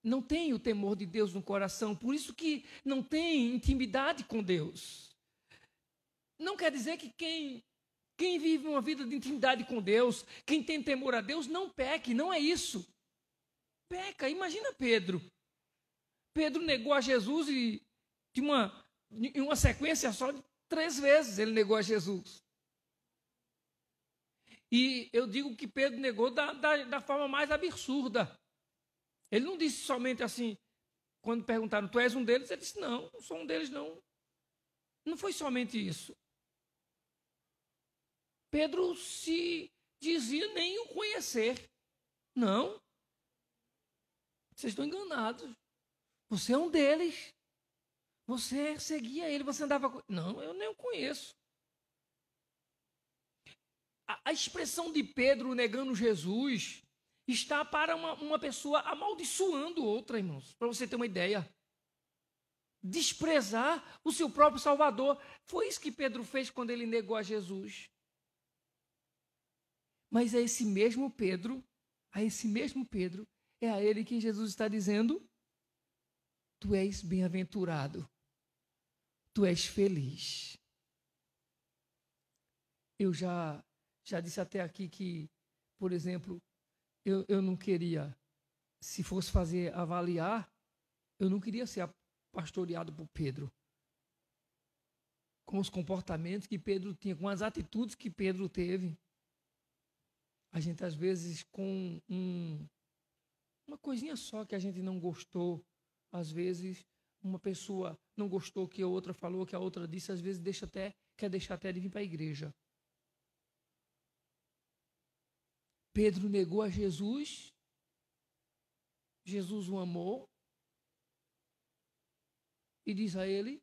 Não tem o temor de Deus no coração. Por isso que não tem intimidade com Deus. Não quer dizer que quem vive uma vida de intimidade com Deus, quem tem temor a Deus, não peque. Não é isso. Peca. Imagina Pedro. Pedro negou a Jesus e de uma em uma sequência só de 3 vezes ele negou a Jesus. E eu digo que Pedro negou da forma mais absurda. Ele não disse somente assim, quando perguntaram, tu és um deles? Ele disse, não sou um deles não. Não foi somente isso. Pedro se dizia nem o conhecer. Não. Vocês estão enganados. Você é um deles. Você seguia ele, você andava com... Não, eu nem o conheço. A expressão de Pedro negando Jesus está para uma pessoa amaldiçoando outra, irmãos. Para você ter uma ideia. Desprezar o seu próprio Salvador. Foi isso que Pedro fez quando ele negou a Jesus. Mas é esse mesmo Pedro, é a ele que Jesus está dizendo, tu és bem-aventurado, tu és feliz. Eu já disse até aqui que, por exemplo, eu não queria, se fosse avaliar, eu não queria ser pastoreado por Pedro. Com os comportamentos que Pedro tinha, com as atitudes que Pedro teve. A gente, às vezes, com uma coisinha só que a gente não gostou, às vezes, uma pessoa não gostou que a outra falou, que a outra disse, às vezes quer deixar até de vir para a igreja. Pedro negou a Jesus, Jesus o amou, e diz a ele,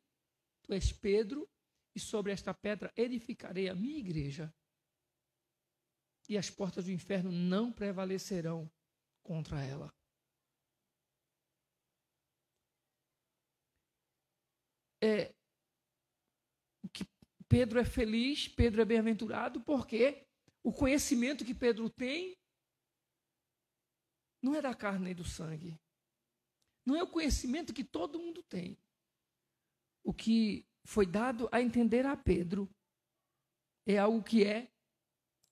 tu és Pedro, e sobre esta pedra edificarei a minha igreja. E as portas do inferno não prevalecerão contra ela. Pedro é feliz, Pedro é bem-aventurado, porque o conhecimento que Pedro tem não é da carne nem do sangue. Não é o conhecimento que todo mundo tem. O que foi dado a entender a Pedro é algo que é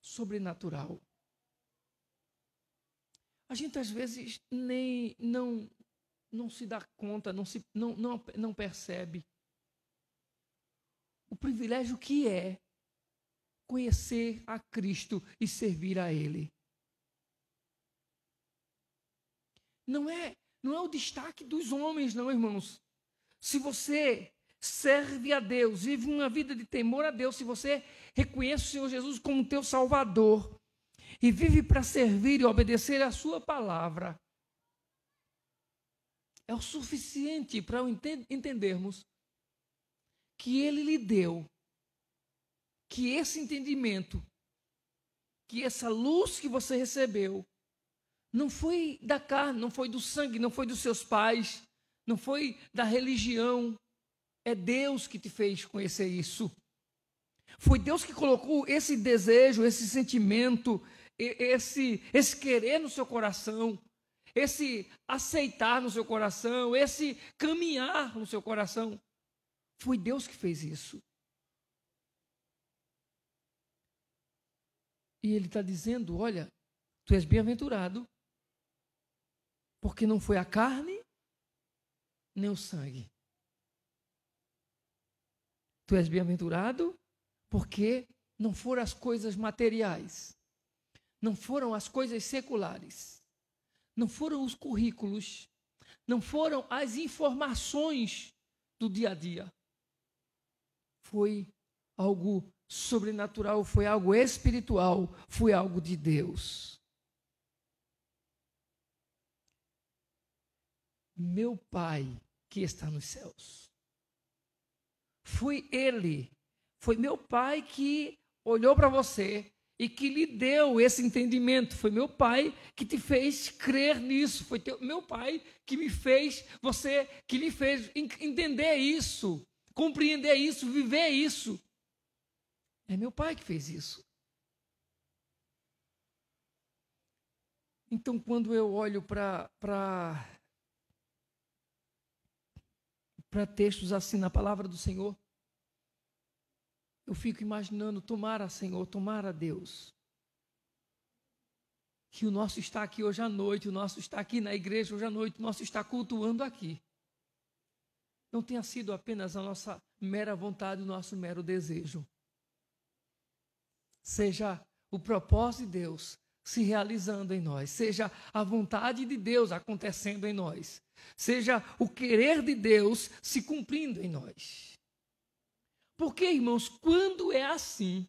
sobrenatural. A gente às vezes não se dá conta, não percebe o privilégio que é conhecer a Cristo e servir a Ele. Não é o destaque dos homens, não, irmãos. Se você serve a Deus, vive uma vida de temor a Deus, se você reconhece o Senhor Jesus como teu Salvador e vive para servir e obedecer a sua palavra, é o suficiente para entendermos que Ele lhe deu, que esse entendimento, que essa luz que você recebeu, não foi da carne, não foi do sangue, não foi dos seus pais, não foi da religião. É Deus que te fez conhecer isso. Foi Deus que colocou esse desejo, esse sentimento, esse querer no seu coração, esse aceitar no seu coração, esse caminhar no seu coração. Foi Deus que fez isso. E Ele está dizendo, olha, tu és bem-aventurado, porque não foi a carne, nem o sangue. Tu és bem-aventurado porque não foram as coisas materiais, não foram as coisas seculares, não foram os currículos, não foram as informações do dia a dia. Foi algo sobrenatural, foi algo espiritual, foi algo de Deus. Meu Pai que está nos céus. Foi Ele, foi meu Pai que olhou para você e que lhe deu esse entendimento. Foi meu Pai que te fez crer nisso. Foi meu Pai que me fez, que lhe fez entender isso, compreender isso, viver isso. É meu Pai que fez isso. Então, quando eu olho para textos assim na palavra do Senhor, eu fico imaginando, tomara, Senhor, tomara, Deus, que o nosso está aqui hoje à noite, o nosso está aqui na igreja hoje à noite, o nosso está cultuando aqui. não tenha sido apenas a nossa mera vontade, o nosso mero desejo. Seja o propósito de Deus se realizando em nós, seja a vontade de Deus acontecendo em nós, seja o querer de Deus se cumprindo em nós. Porque, irmãos, quando é assim,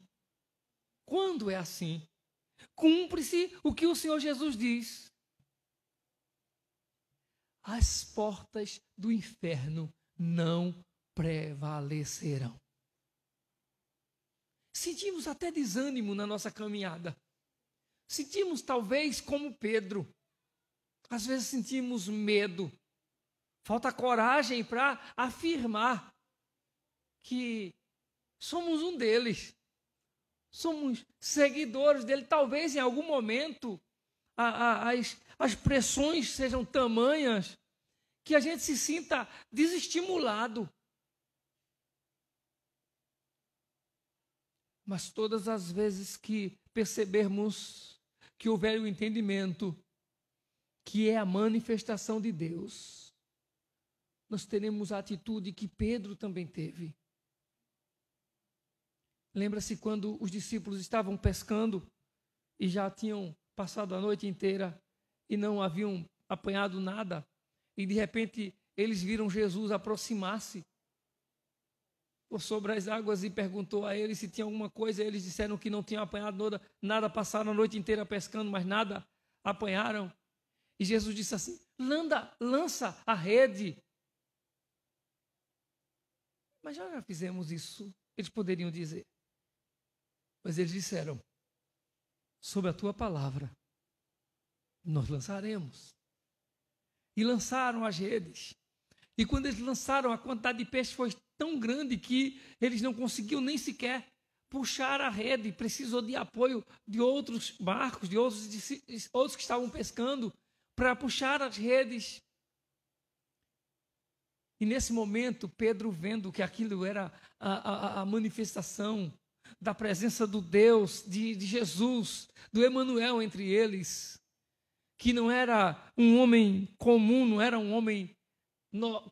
cumpre-se o que o Senhor Jesus diz. As portas do inferno não prevalecerão. Sentimos até desânimo na nossa caminhada. Sentimos talvez como Pedro. Às vezes sentimos medo. Falta coragem para afirmar que somos um deles. Somos seguidores dele. Talvez em algum momento as pressões sejam tamanhas que a gente se sinta desestimulado. Mas todas as vezes que percebermos que houver o entendimento que é a manifestação de Deus, nós teremos a atitude que Pedro também teve. Lembra-se quando os discípulos estavam pescando e já tinham passado a noite inteira e não haviam apanhado nada, e de repente eles viram Jesus aproximar-se por sobre as águas e perguntou a eles se tinha alguma coisa. Eles disseram que não tinham apanhado nada, passaram a noite inteira pescando, mas nada apanharam. E Jesus disse assim: lança a rede. Mas já fizemos isso, eles poderiam dizer. Mas eles disseram: sob a tua palavra, nós lançaremos. E lançaram as redes. E quando eles lançaram, a quantidade de peixes foi tão grande que eles não conseguiam nem sequer puxar a rede. Precisou de apoio de outros barcos, de outros que estavam pescando, para puxar as redes. E nesse momento, Pedro, vendo que aquilo era a manifestação da presença do Deus, de Jesus, do Emanuel entre eles, que não era um homem comum, não era um homem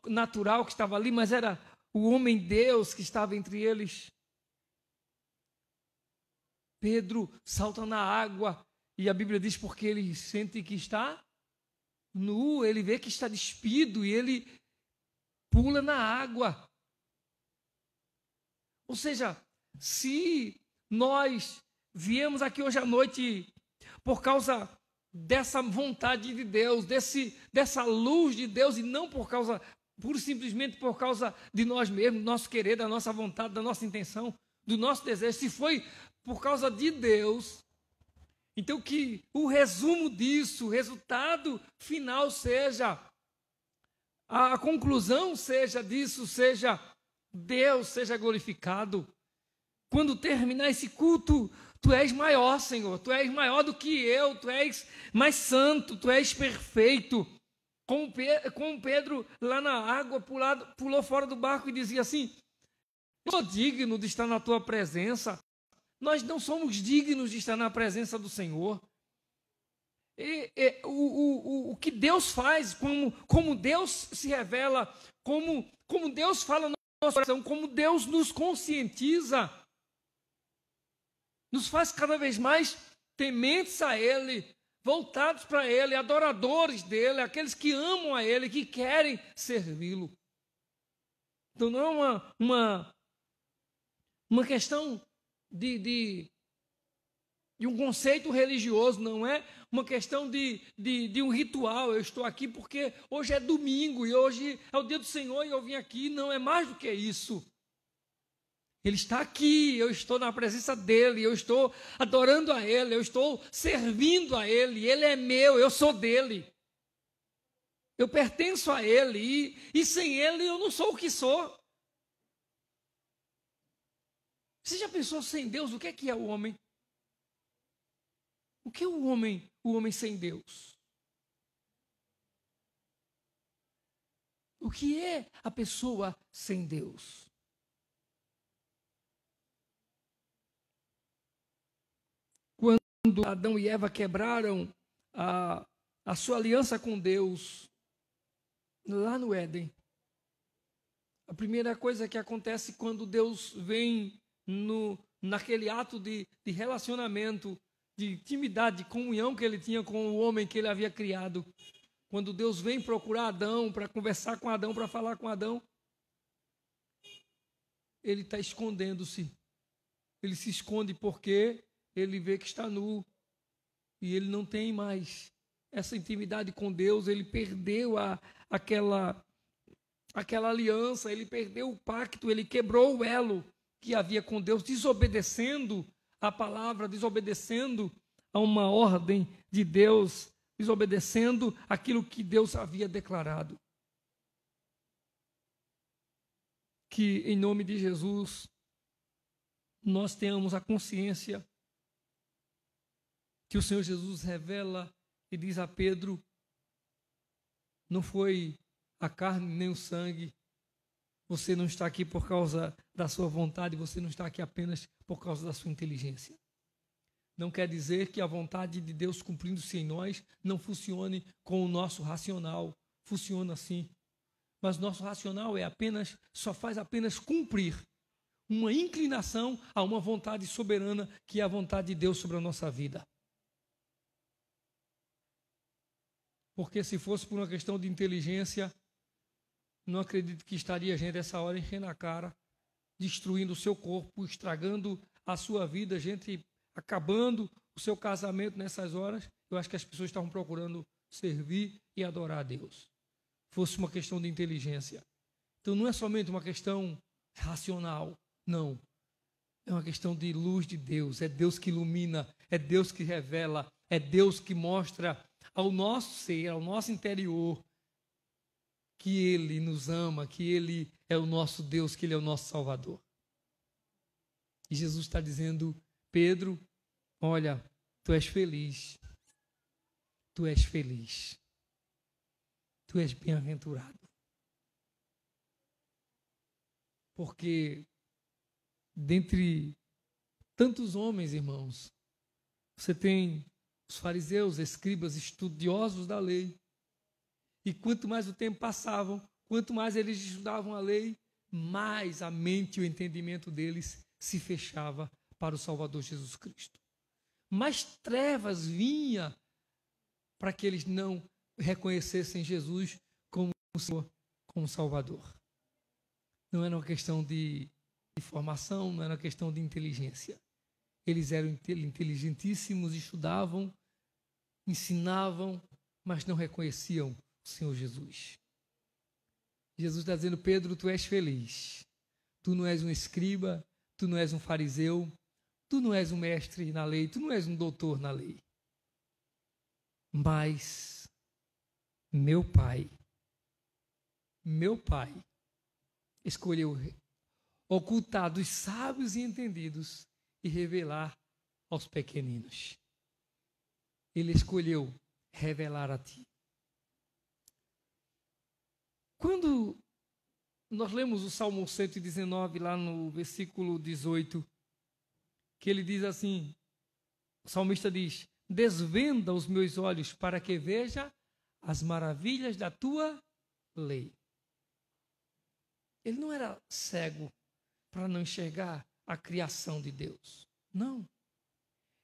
natural que estava ali, mas era o homem Deus que estava entre eles. Pedro salta na água e a Bíblia diz porque ele sente que está nu, ele vê que está despido e ele pula na água. Ou seja, se nós viemos aqui hoje à noite por causa dessa vontade de Deus, dessa luz de Deus, e não pura e simplesmente por causa de nós mesmos, do nosso querer, da nossa vontade, da nossa intenção, do nosso desejo, se foi por causa de Deus, então que o resumo disso, o resultado final seja, a conclusão seja disso, seja Deus seja glorificado. Quando terminar esse culto, tu és maior, Senhor, tu és maior do que eu, tu és mais santo, tu és perfeito. Como Pedro lá na água pulou fora do barco e dizia assim: eu sou digno de estar na tua presença. Nós não somos dignos de estar na presença do Senhor. O que Deus faz, como Deus se revela, como Deus fala no nosso coração, como Deus nos conscientiza, nos faz cada vez mais tementes a Ele, voltados para Ele, adoradores dEle, aqueles que amam a Ele, que querem servi-lo. Então não é uma questão de um conceito religioso, não é uma questão de um ritual. Eu estou aqui porque hoje é domingo e hoje é o dia do Senhor e eu vim aqui. Não é mais do que isso. Ele está aqui, eu estou na presença dEle, eu estou adorando a Ele, eu estou servindo a Ele, Ele é meu, eu sou dEle. Eu pertenço a Ele e sem Ele eu não sou o que sou. Você já pensou sem Deus, o que é o homem? O que é o homem sem Deus? O que é a pessoa sem Deus? Quando Adão e Eva quebraram a sua aliança com Deus, lá no Éden, A primeira coisa que acontece quando Deus vem naquele ato de relacionamento, de intimidade, de comunhão que ele tinha com o homem que ele havia criado. Quando Deus vem procurar Adão, para conversar com Adão, para falar com Adão, ele está escondendo-se. Ele se esconde porque ele vê que está nu. E ele não tem mais essa intimidade com Deus. Ele perdeu aquela aliança, ele perdeu o pacto, ele quebrou o elo que havia com Deus, desobedecendo a palavra, desobedecendo a uma ordem de Deus, desobedecendo aquilo que Deus havia declarado. Que em nome de Jesus nós tenhamos a consciência que o Senhor Jesus revela e diz a Pedro: não foi a carne nem o sangue, você não está aqui por causa da sua vontade, você não está aqui apenas por causa da sua inteligência. Não quer dizer que a vontade de Deus cumprindo-se em nós não funcione com o nosso racional. Funciona sim. Mas nosso racional só faz apenas cumprir uma inclinação a uma vontade soberana, que é a vontade de Deus sobre a nossa vida. Porque se fosse por uma questão de inteligência, não acredito que estaria a gente essa hora enchendo a cara, destruindo o seu corpo, estragando a sua vida, gente acabando o seu casamento nessas horas. Eu acho que as pessoas estavam procurando servir e adorar a Deus. Fosse uma questão de inteligência. Então não é somente uma questão racional, não. É uma questão de luz de Deus, é Deus que ilumina, é Deus que revela, é Deus que mostra ao nosso ser, ao nosso interior, que Ele nos ama, que Ele é o nosso Deus, que Ele é o nosso Salvador. E Jesus está dizendo: Pedro, olha, tu és feliz, tu és feliz, tu és bem-aventurado. Porque dentre tantos homens, irmãos, você tem os fariseus, escribas, estudiosos da lei. E quanto mais o tempo passava, quanto mais eles estudavam a lei, mais a mente e o entendimento deles se fechava para o Salvador Jesus Cristo. Mais trevas vinha para que eles não reconhecessem Jesus como o Senhor, como Salvador. Não era uma questão de formação, não era uma questão de inteligência. Eles eram inteligentíssimos, estudavam, ensinavam, mas não reconheciam o Senhor Jesus. Jesus está dizendo: Pedro, tu és feliz. Tu não és um escriba, tu não és um fariseu, tu não és um mestre na lei, tu não és um doutor na lei. Mas meu Pai escolheu ocultar dos sábios e entendidos e revelar aos pequeninos. Ele escolheu revelar a ti. Quando nós lemos o Salmo 119, lá no versículo 18, que ele diz assim, o salmista diz: desvenda os meus olhos para que veja as maravilhas da tua lei. Ele não era cego para não enxergar a criação de Deus. Não.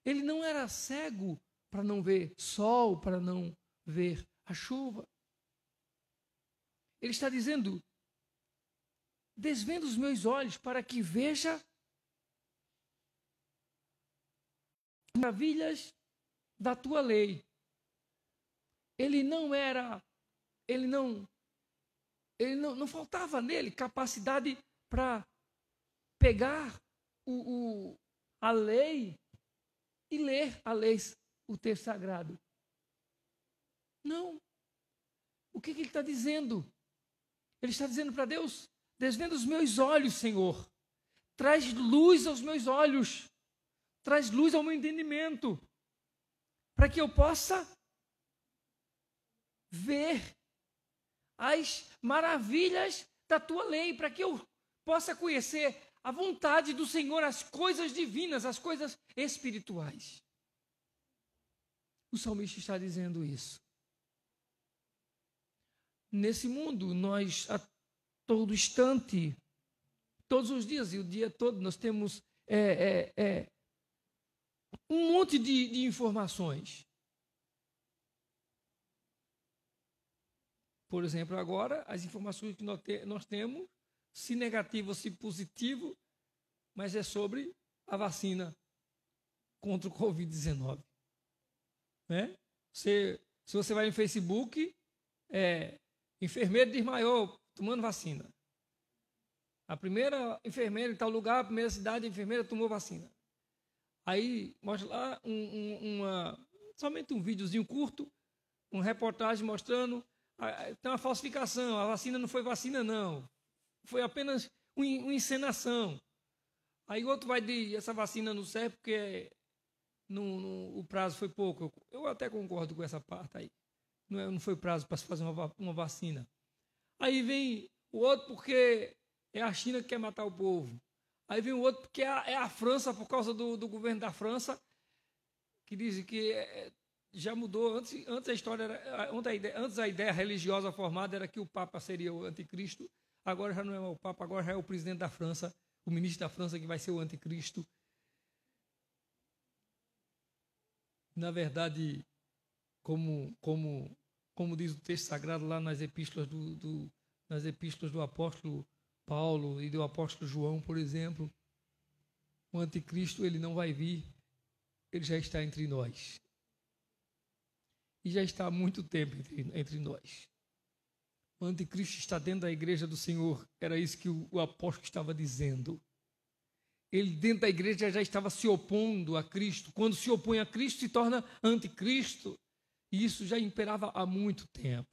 Ele não era cego para não ver sol, para não ver a chuva. Ele está dizendo: desvenda os meus olhos para que veja as maravilhas da tua lei. Ele não faltava nele capacidade para pegar a lei e ler a lei, o texto sagrado. Não. O que ele está dizendo? Ele está dizendo para Deus: desvenda os meus olhos, Senhor. Traz luz aos meus olhos. Traz luz ao meu entendimento. Para que eu possa ver as maravilhas da tua lei. Para que eu possa conhecer a vontade do Senhor, as coisas divinas, as coisas espirituais. O salmista está dizendo isso. Nesse mundo, todo instante, todos os dias e o dia todo nós temos um monte de informações. Por exemplo, agora, as informações que nós temos, se negativo ou se positivo, mas é sobre a vacina contra o Covid-19. Né? Se você vai no Facebook, enfermeiro desmaiou tomando vacina. A primeira enfermeira em tal lugar, a primeira cidade, a enfermeira tomou vacina. Aí mostra lá somente um videozinho curto, uma reportagem mostrando, tem uma falsificação, a vacina não foi vacina não, foi apenas uma encenação. Aí outro vai dizer, essa vacina não serve porque o prazo foi pouco. Eu até concordo com essa parte aí. Não foi prazo para se fazer uma vacina. Aí vem o outro porque é a China que quer matar o povo. Aí vem o outro porque é a França, por causa do governo da França, que diz que já mudou. Antes a história antes a ideia religiosa formada era que o Papa seria o anticristo. Agora já não é o Papa, agora já é o presidente da França, o ministro da França que vai ser o anticristo. Na verdade, como diz o texto sagrado lá nas epístolas do apóstolo Paulo e do apóstolo João, por exemplo, o anticristo ele não vai vir, ele já está entre nós. E já está há muito tempo entre nós. O anticristo está dentro da igreja do Senhor. Era isso que o apóstolo estava dizendo. Ele dentro da igreja já estava se opondo a Cristo. Quando se opõe a Cristo, se torna anticristo. E isso já imperava há muito tempo.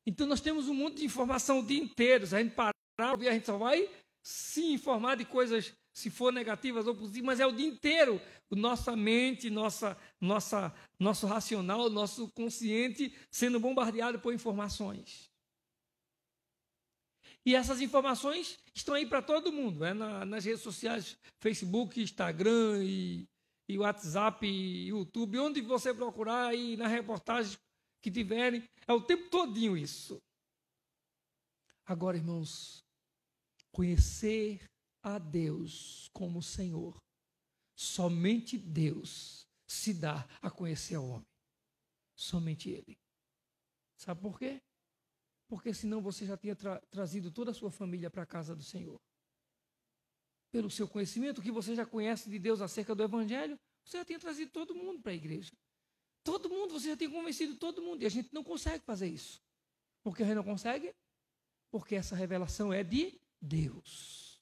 Então nós temos um monte de informação o dia inteiro. Se a gente parar, a gente só vai se informar de coisas, se for negativas ou positivas, mas é o dia inteiro. Nossa mente, nosso racional, nosso consciente sendo bombardeado por informações. E essas informações estão aí para todo mundo. Nas redes sociais, Facebook, Instagram e WhatsApp, e YouTube, onde você procurar e nas reportagens que tiverem, é o tempo todinho isso. Agora, irmãos, conhecer a Deus como Senhor, somente Deus se dá a conhecer ao homem. Somente Ele. Sabe por quê? Porque senão você já tinha trazido toda a sua família para a casa do Senhor. Pelo seu conhecimento, que você já conhece de Deus acerca do Evangelho, você já tinha trazido todo mundo para a igreja. Todo mundo, você já tinha convencido todo mundo. E a gente não consegue fazer isso. Por que a gente não consegue? Porque essa revelação é de Deus.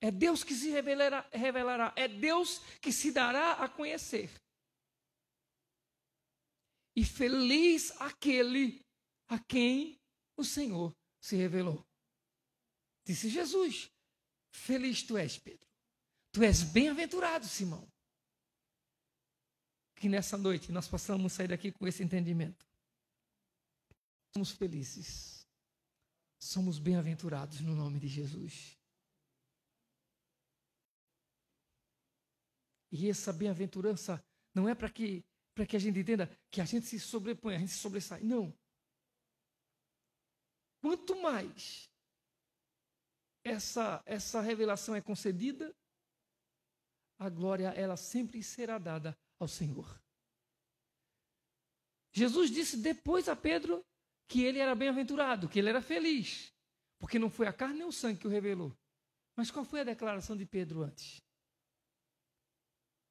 É Deus que se revelará. É Deus que se dará a conhecer. E feliz aquele a quem o Senhor se revelou. Disse Jesus, feliz tu és, Pedro. Tu és bem-aventurado, Simão. Que nessa noite nós possamos sair daqui com esse entendimento. Somos felizes. Somos bem-aventurados no nome de Jesus. E essa bem-aventurança não é para que a gente entenda que a gente se sobrepõe, a gente se sobressai. Não. Quanto mais essa revelação é concedida, a glória ela sempre será dada ao Senhor. Jesus disse depois a Pedro que ele era bem-aventurado, que ele era feliz, porque não foi a carne nem o sangue que o revelou. Mas qual foi a declaração de Pedro antes?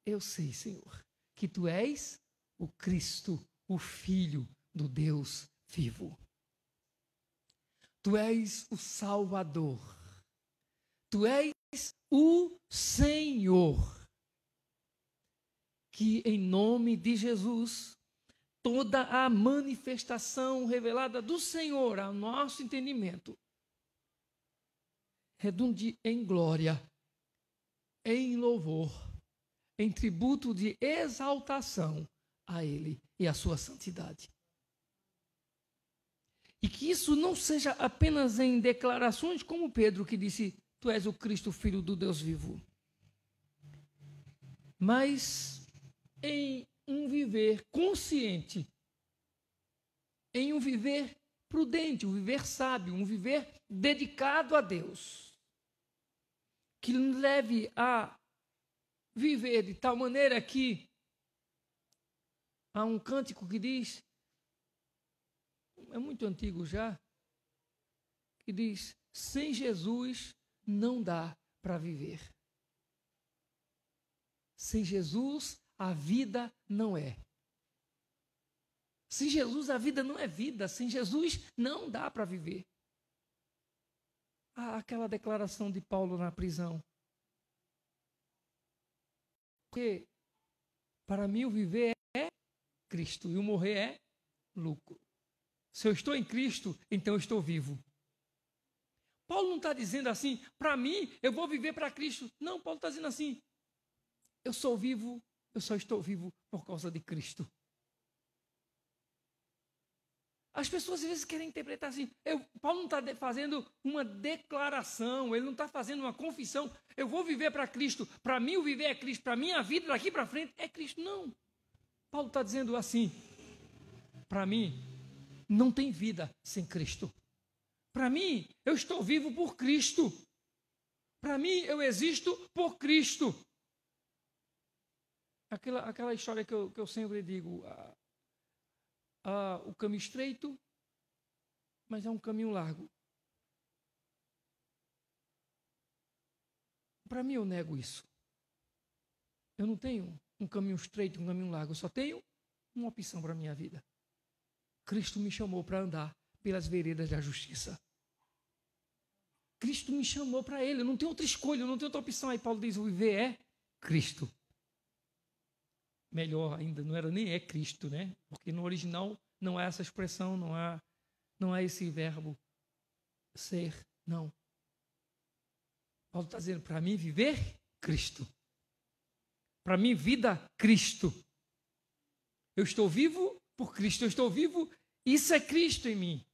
Eu sei, Senhor, que tu és o Cristo, o Filho do Deus vivo. Tu és o Salvador. Tu és o Senhor. Que em nome de Jesus, toda a manifestação revelada do Senhor ao nosso entendimento redunde em glória, em louvor, em tributo de exaltação a Ele e a sua santidade. E que isso não seja apenas em declarações como Pedro que disse, tu és o Cristo, Filho do Deus vivo. Mas em um viver consciente em um viver prudente, um viver sábio, um viver dedicado a Deus, que leve a viver de tal maneira que há um cântico que diz, é muito antigo já, que diz: sem Jesus não dá para viver. Sem Jesus a vida não é. Sem Jesus a vida não é vida. Sem Jesus não dá para viver. Aquela declaração de Paulo na prisão. Porque para mim o viver é Cristo e o morrer é lucro. Se eu estou em Cristo, então eu estou vivo. Paulo não está dizendo assim, para mim eu vou viver para Cristo. Não, Paulo está dizendo assim, eu sou vivo, eu só estou vivo por causa de Cristo. As pessoas às vezes querem interpretar assim, Paulo não está fazendo uma declaração, ele não está fazendo uma confissão, eu vou viver para Cristo, para mim o viver é Cristo, para mim a vida daqui para frente é Cristo. Não, Paulo está dizendo assim, para mim não tem vida sem Cristo. Para mim, eu estou vivo por Cristo. Para mim, eu existo por Cristo. Aquela história que eu sempre digo, o caminho estreito, mas é um caminho largo. Para mim, eu nego isso. Eu não tenho um caminho estreito, um caminho largo. Eu só tenho uma opção para a minha vida. Cristo me chamou para andar pelas veredas da justiça. Cristo me chamou para Ele. Eu não tenho outra escolha, eu não tenho outra opção. Aí Paulo diz, o viver é Cristo. Melhor ainda, não era nem é Cristo, né? Porque no original não há essa expressão, não há esse verbo ser, não. Paulo está dizendo, para mim viver, Cristo. Para mim vida, Cristo. Eu estou vivo por Cristo, eu estou vivo, isso é Cristo em mim.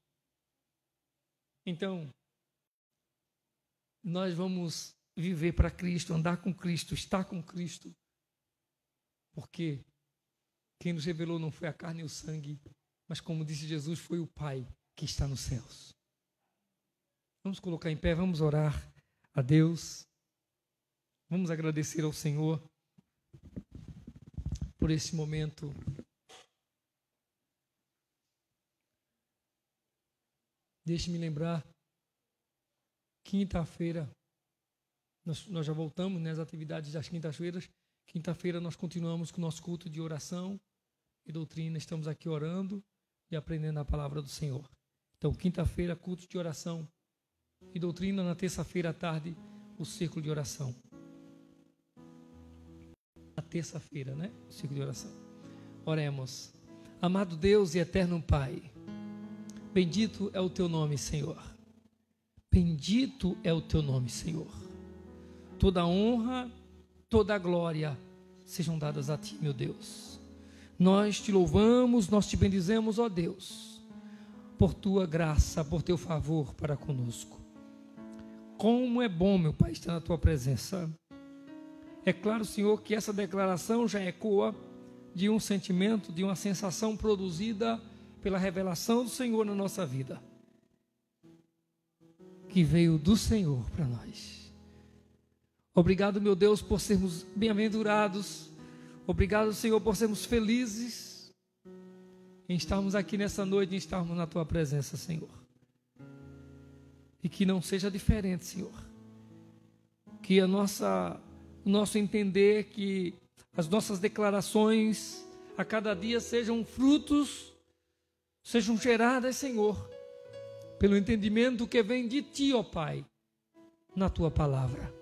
Então, nós vamos viver para Cristo, andar com Cristo, estar com Cristo. Porque quem nos revelou não foi a carne e o sangue, mas como disse Jesus, foi o Pai que está nos céus. Vamos colocar em pé, vamos orar a Deus. Vamos agradecer ao Senhor por esse momento. Deixe-me lembrar, quinta-feira, nós já voltamos nas atividades das quintas-feiras. Quinta-feira nós continuamos com o nosso culto de oração e doutrina. Estamos aqui orando e aprendendo a palavra do Senhor. Então, quinta-feira, culto de oração e doutrina. Na terça-feira à tarde, o círculo de oração. Na terça-feira, né? O círculo de oração. Oremos. Amado Deus e eterno Pai, bendito é o teu nome, Senhor. Bendito é o teu nome, Senhor. Toda honra, toda glória sejam dadas a ti, meu Deus. Nós te louvamos, nós te bendizemos, ó Deus, por tua graça, por teu favor para conosco. Como é bom, meu Pai, estar na tua presença. É claro, Senhor, que essa declaração já ecoa de um sentimento, de uma sensação produzida pela revelação do Senhor na nossa vida, que veio do Senhor para nós. Obrigado, meu Deus, por sermos bem-aventurados. Obrigado, Senhor, por sermos felizes em estarmos aqui nessa noite, em estarmos na tua presença, Senhor. E que não seja diferente, Senhor. Que o nosso entender, que as nossas declarações a cada dia sejam frutos, sejam geradas, Senhor, pelo entendimento que vem de ti, ó Pai, na tua palavra.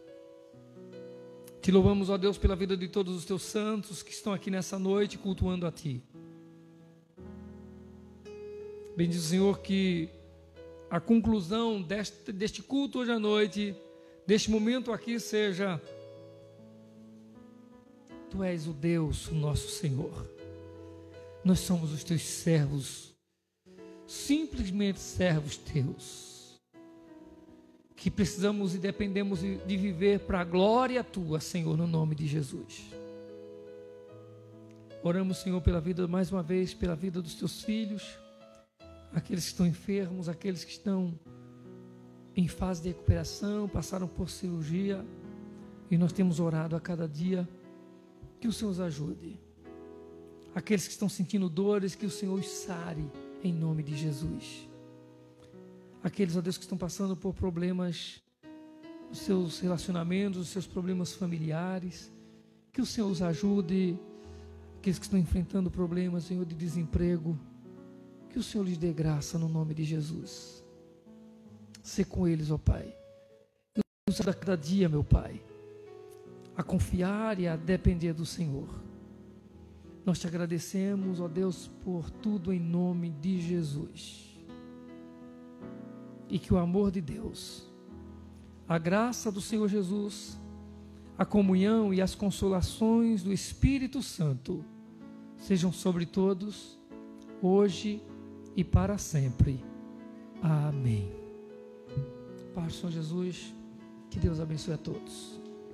Te louvamos, ó Deus, pela vida de todos os teus santos que estão aqui nessa noite cultuando a ti. Bendiz o Senhor que a conclusão deste culto hoje à noite, deste momento aqui, seja: Tu és o Deus, o nosso Senhor. Nós somos os teus servos, simplesmente servos teus, que precisamos e dependemos de viver para a glória tua, Senhor, no nome de Jesus. Oramos, Senhor, pela vida, mais uma vez, pela vida dos teus filhos, aqueles que estão enfermos, aqueles que estão em fase de recuperação, passaram por cirurgia, e nós temos orado a cada dia, que o Senhor os ajude. Aqueles que estão sentindo dores, que o Senhor os sare, em nome de Jesus. Aqueles, ó Deus, que estão passando por problemas nos seus relacionamentos, os seus problemas familiares, que o Senhor os ajude. Aqueles que estão enfrentando problemas, Senhor, de desemprego, que o Senhor lhes dê graça no nome de Jesus. Sê com eles, ó Pai. Que o Senhor a cada dia, meu Pai, a confiar e a depender do Senhor. Nós te agradecemos, ó Deus, por tudo em nome de Jesus. E que o amor de Deus, a graça do Senhor Jesus, a comunhão e as consolações do Espírito Santo sejam sobre todos, hoje e para sempre. Amém. Pai do Senhor Jesus, que Deus abençoe a todos.